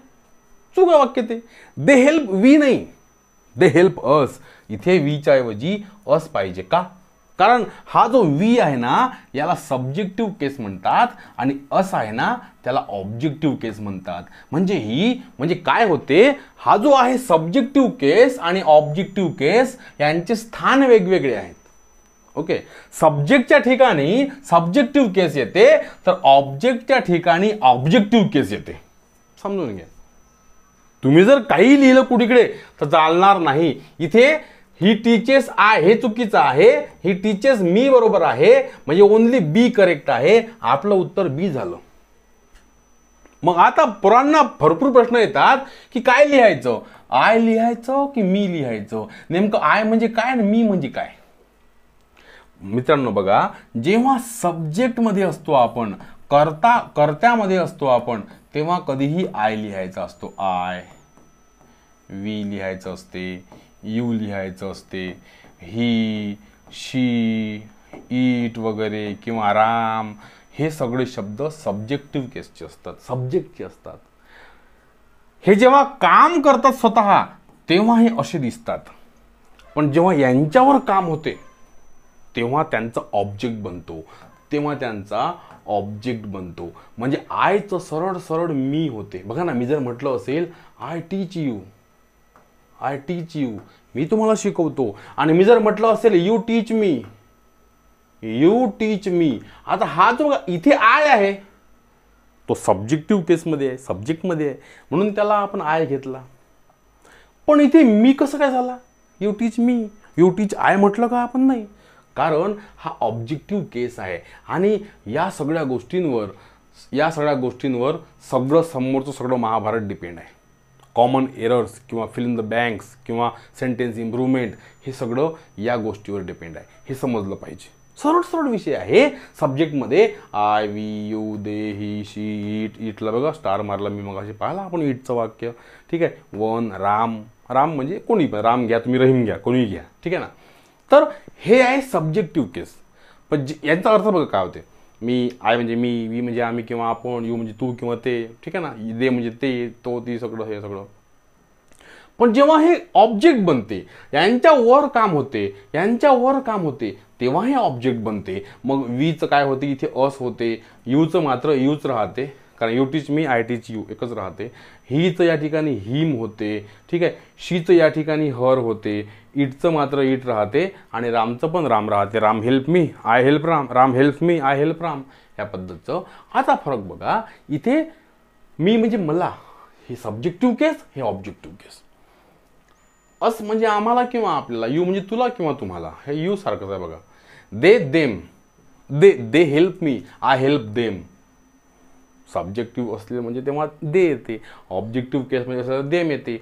चुका वाक्य ते. दे हेल्प वी नाही, दे हेल्प अस. इथे वीच्या ऐवजी अस पाहिजे. का, कारण हा जो वी आहे ना याला सब्जेक्टिव्ह केस म्हणतात आणि अस आहे ना त्याला ऑब्जेक्टिव्ह केस म्हणतात. म्हणजे काय होते, हा जो आहे सब्जेक्टिव्ह केस आणि ऑब्जेक्टिव्ह केस यांचे स्थान वेगवेगळे आहेत. ओके. सब्जेक्टच्या ठिकाणी सब्जेक्टिव्ह केस येते तर ऑब्जेक्टच्या ठिकाणी ऑब्जेक्टिव्ह केस येते. समजून घ्या. तुम्ही जर काही लिहिलं कुठीकडे तर चालणार नाही. इथे ही टीचेस आय हे चुकीचं आहे, ही टीचेस मी बरोबर आहे, म्हणजे ओनली बी करेक्ट आहे. आपलं उत्तर बी झालं. मग आता पोरांना भरपूर प्रश्न येतात की काय लिहायचं, आय लिहायचं की मी लिहायचं, नेमकं आय म्हणजे काय आणि मी म्हणजे काय. मित्रांनो बघा, जेव्हा सब्जेक्टमध्ये असतो आपण, कर्त्यामध्ये असतो आपण, तेव्हा कधीही आय लिहायचा असतो. आय, वी लिहायचं असते, यू लिहायचं असते, ही, शी, इट वगैरे किंवा राम, हे सगळे शब्द सब्जेक्टिव्ह केसचे असतात, सब्जेक्टचे असतात. हे जेव्हा काम करतात स्वतः तेव्हा हे असे दिसतात, पण जेव्हा यांच्यावर काम होते तेव्हा त्यांचा ऑब्जेक्ट बनतो, म्हणजे आयचं सरळ सरळ मी होते. बघा ना, मी जर म्हटलं असेल आय टीच यू, मी तुम्हाला शिकवतो, आणि मी जर म्हटलं असेल यू टीच मी, आता हा जो इथे आय आहे तो सब्जेक्टिव्ह केसमध्ये आहे, सब्जेक्टमध्ये आहे, म्हणून त्याला आपण आय घेतला. पण इथे मी कसं काय झाला, यू टीच आय म्हटलं का आपण, नाही, कारण हा ऑब्जेक्टिव्ह केस आहे. आणि या सगळ्या गोष्टींवर सगळं समोरचं सगळं महाभारत डिपेंड आहे. कॉमन एरर्स किंवा फिल इन द बँक्स किंवा सेंटेन्स इम्प्रूव्हमेंट हे सगळं या गोष्टीवर डिपेंड आहे, हे समजलं पाहिजे. सरळ सरळ विषय आहे. सब्जेक्टमध्ये आय, वी, यू, दे, ही, शी, इटला बघा स्टार मारला मी मग असे पाहिला आपण इटचं वाक्य. ठीक आहे. वन, राम, राम म्हणजे कोणी पण, राम घ्या तुम्ही, रहीम घ्या, कोणी घ्या. ठीक आहे ना. तर हे आहे सब्जेक्टिव्ह केस. पण यांचा अर्थ बघा काय होते. मी, आय म्हणजे मी, वी म्हणजे आम्ही किंवा आपण, यू म्हणजे तू किंवा ते. ठीक आहे ना. दे म्हणजे ते, तो, ती, सगळं हे सगळं. पण जेव्हा हे ऑब्जेक्ट बनते, यांच्यावर काम होते तेव्हा हे ऑब्जेक्ट बनते. मग वीचं काय होते, इथे अस होते. यूचं मात्र यूच राहते, कारण you teach me, I teach you एकच राहते. हीचं या ठिकाणी हिम होते. ठीक आहे. शीचं या ठिकाणी हर होते. इटचं मात्र इट राहते आणि रामचं पण राम राहते. Ram help me, I help Ram, Ram help me, I help Ram, या पद्धतीचं. आता फरक बघा, इथे मी म्हणजे मला, हे सब्जेक्टिव्ह केस, हे ऑब्जेक्टिव्ह केस. अस म्हणजे आम्हाला किंवा आपल्याला, यू म्हणजे तुला किंवा तुम्हाला, हे यू सारखंच आहे बघा. They, them, they help me, I help them. Subjective असले म्हणजे तेव्हा दे येते. ऑब्जेक्टिव्ह केस म्हणजे असं देम येते.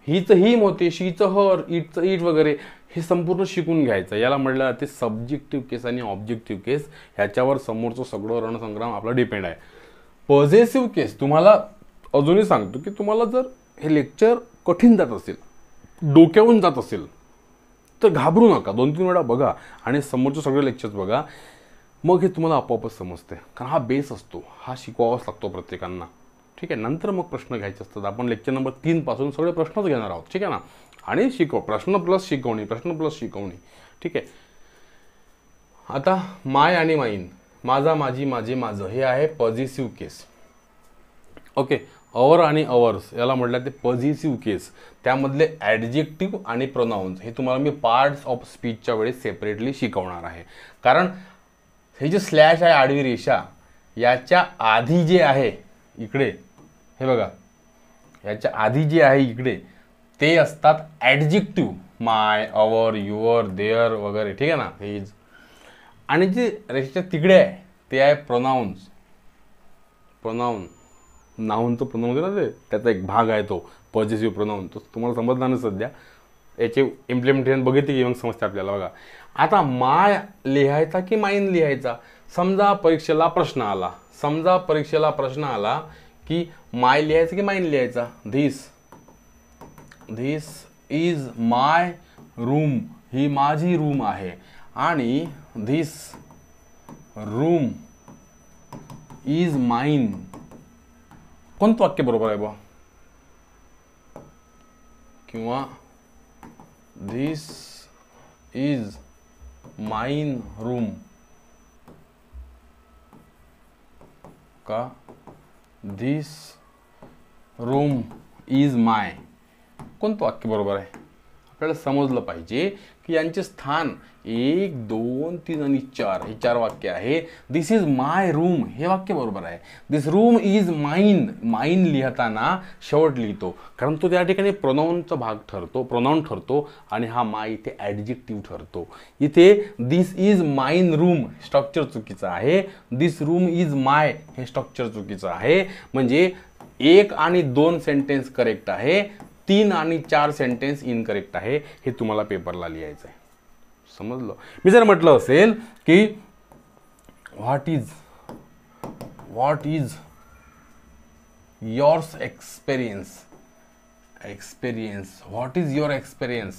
हीचं हिम होते, शीचं हर, इटचं इट वगैरे हे संपूर्ण शिकून घ्यायचं. याला म्हटलं जाते सब्जेक्टिव्ह केस आणि ऑब्जेक्टिव्ह केस. ह्याच्यावर समोरचं सगळं रणसंग्राम आपला डिपेंड आहे. पॉझेसिव्ह केस तुम्हाला अजूनही सांगतो की तुम्हाला जर हे लेक्चर कठीण जात असेल, डोक्यावरून जात असेल तर घाबरू नका. 2-3 वेळा बघा आणि समोरचे सगळे लेक्चर्स बघा. मग हे तुम्हाला आपोआपच समजते, कारण हा बेस असतो, हा शिकवावाच लागतो प्रत्येकांना. ठीक आहे. नंतर मग प्रश्न घ्यायचे असतात. आपण लेक्चर नंबर 3 पासून सगळे प्रश्नच घेणार आहोत. ठीक आहे ना. आणि प्रश्न प्लस शिकवणी. ठीक आहे. आता माय आणि माईन, माझा, माझी, माझे, माझं, हे आहे पॉझिटिव्ह केस. ओके. अवर आणि अवर्स याला म्हटलं ते पॉझिटिव्ह केस. त्यामधले ॲडजेक्टिव्ह आणि प्रोनाउन्स हे तुम्हाला मी पार्ट्स ऑफ स्पीचच्या वेळेस सेपरेटली शिकवणार आहे. कारण हे जे स्लॅश आहे, आडवी रेषा, याच्या आधी जे आहे इकडे, हे बघा, याच्या आधी जे आहे इकडे, ते असतात adjective. My, our, your, their वगैरे. ठीक आहे ना. हिज. आणि जे रेषेच्या तिकडे आहे ते आहे प्रोनाउन्स. नाऊनचं प्रोनाउन ना ते, त्याचा एक भाग आहे तो पॉझिटिव्ह प्रोनाउन. तो तुम्हाला समजला नाही सध्या, याचे इम्प्लिमेंटेशन बघितले की मग समजते आपल्याला. बघा आता माय लिहायचा की माईन लिहायचा. समजा परीक्षेला प्रश्न आला की माय लिहायचा की माईन लिहायचा. धिस इज माय रूम, ही माझी रूम आहे. आणि धिस रूम इज माईन. कोणतं वाक्य बरोबर आहे बा? किंवा धिस इज माईन रूम का धिस रूम इज माय. कोणतं वाक्य बरोबर आहे? आपल्याला समजलं पाहिजे की यांचे स्थान 1, 2, 3 आणि 4 हे 4 वाक्य आहे. दिस इज माय रूम हे वाक्य बरोबर आहे. दिस रूम इज माईन लिहिताना शेवट लिहितो, कारण तो त्या ठिकाणी प्रोनाउनचा भाग ठरतो, प्रोनाउन ठरतो. आणि हा माय इथे ॲडजेक्टिव्ह ठरतो. इथे दिस इज माईन रूम स्ट्रक्चर चुकीचं आहे. दिस रूम इज माय हे स्ट्रक्चर चुकीचं आहे. म्हणजे 1 आणि 2 सेंटेन्स करेक्ट आहे, 3 आणि 4 सेंटेन्स इनकरेक्ट आहे. हे तुम्हाला पेपरला लिहायचं आहे. समजलं? मी जर म्हटलं असेल की what is yours experience, what is your experience,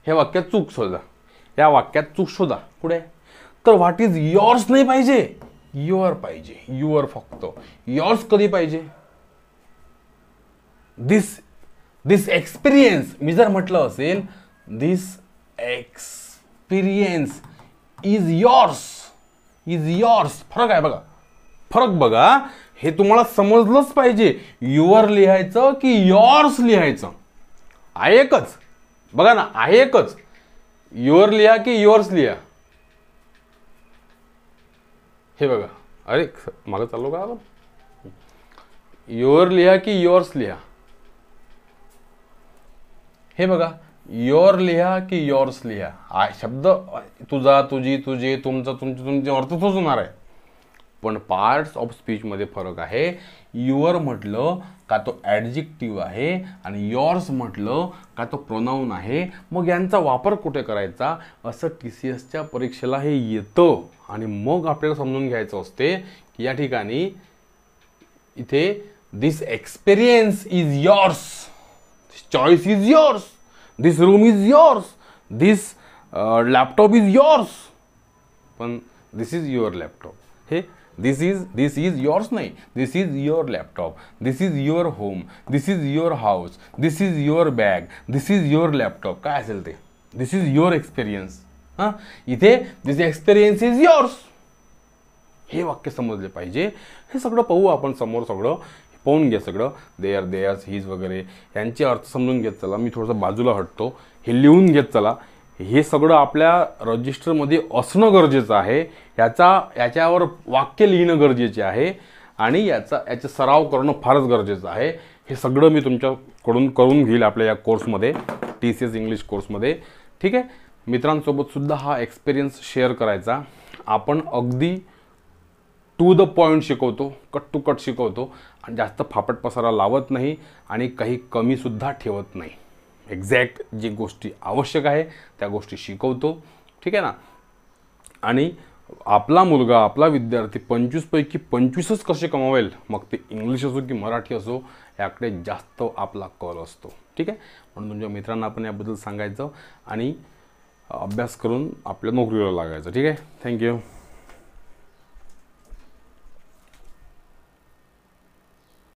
हे वाक्यात चूक शोधा. या वाक्यात चूक शोधा. पुढे तर व्हॉट इज योर्स नाही पाहिजे, युअर पाहिजे. युअर फक्त. योर्स कधी पाहिजे? दिस एक्सपिरियन्स. मी जर म्हटलं असेल दिस एक्सपिरियन्स इज योर्स. फरक आहे बघा. फरक बघा. हे तुम्हाला समजलंच पाहिजे. युअर लिहायचं की योर्स लिहायचं आहे एकच. बघा ना, आहे एकच. युअर लिहा की युअर्स लिहा. हे बघा. अरे मागं चाललो का? युअर लिहा की योर्स लिहा. हे बघा. योर लिहा की योर्स लिहा. शब्द तुझा, तुझी, तुझे, तुमचा, तुमचे अर्थ तोच होणार आहे. पण पार्ट्स ऑफ स्पीच मध्ये फरक आहे. युअर म्हटलं का तो ॲडजेक्टिव्ह आहे आणि yours म्हटलं का तो प्रोनाऊन आहे. मग यांचा वापर कुठे करायचा असं TCSच्या परीक्षेला हे येतं आणि मग आपल्याला समजून घ्यायचं असते की या ठिकाणी इथे this experience is yours, this choice is yours, this room is yours, this laptop is yours. पण दिस इज युअर लॅपटॉप, हे दिस इज yours नाही, this is your laptop, this is your home, this is your house, this is your bag, this is your laptop, काय असेल ते, दिस इज युअर एक्सपिरियन्स. हां, इथे दिस एक्सपिरियन्स इज yours. हे वाक्य समजले पाहिजे. हे सगळं पाहू आपण समोर, सगळं पाहून घ्या, सगळं देअर, देअर्स, हीज वगैरे यांचे अर्थ समजून घेत चला. मी थोडंसं बाजूला हटतो, हे लिहून घेत चला. हे सगळं आपल्या रजिस्टरमध्ये असणं गरजेचं आहे. याच्यावर वाक्य लिहिणं गरजेचे आहे आणि याचा सराव करणं फारच गरजेचं आहे. हे सगळं मी तुमच्याकडून करून घेईल आपल्या या कोर्समध्ये, TCS इंग्लिश कोर्समध्ये. ठीक आहे, मित्रांसोबत सुद्धा हा एक्सपिरियन्स शेअर करायचा. आपण अगदी टू द पॉईंट शिकवतो, कट टू कट शिकवतो आणि जास्त फापट पसारा लावत नाही आणि काही कमीसुद्धा ठेवत नाही. एक्झॅक्ट जी गोष्टी आवश्यक आहे त्या गोष्टी शिकवतो. ठीक आहे ना. आणि आपला मुलगा, आपला विद्यार्थी 25 पैकी 25च कसे कमावेल, मग ते इंग्लिश असो की मराठी असो, याकडे जास्त आपला कल असतो. ठीक आहे, म्हणून तुमच्या मित्रांना आपण याबद्दल सांगायचं आणि अभ्यास करून आपल्या नोकरीला लागायचं. ठीक आहे, थँक्यू.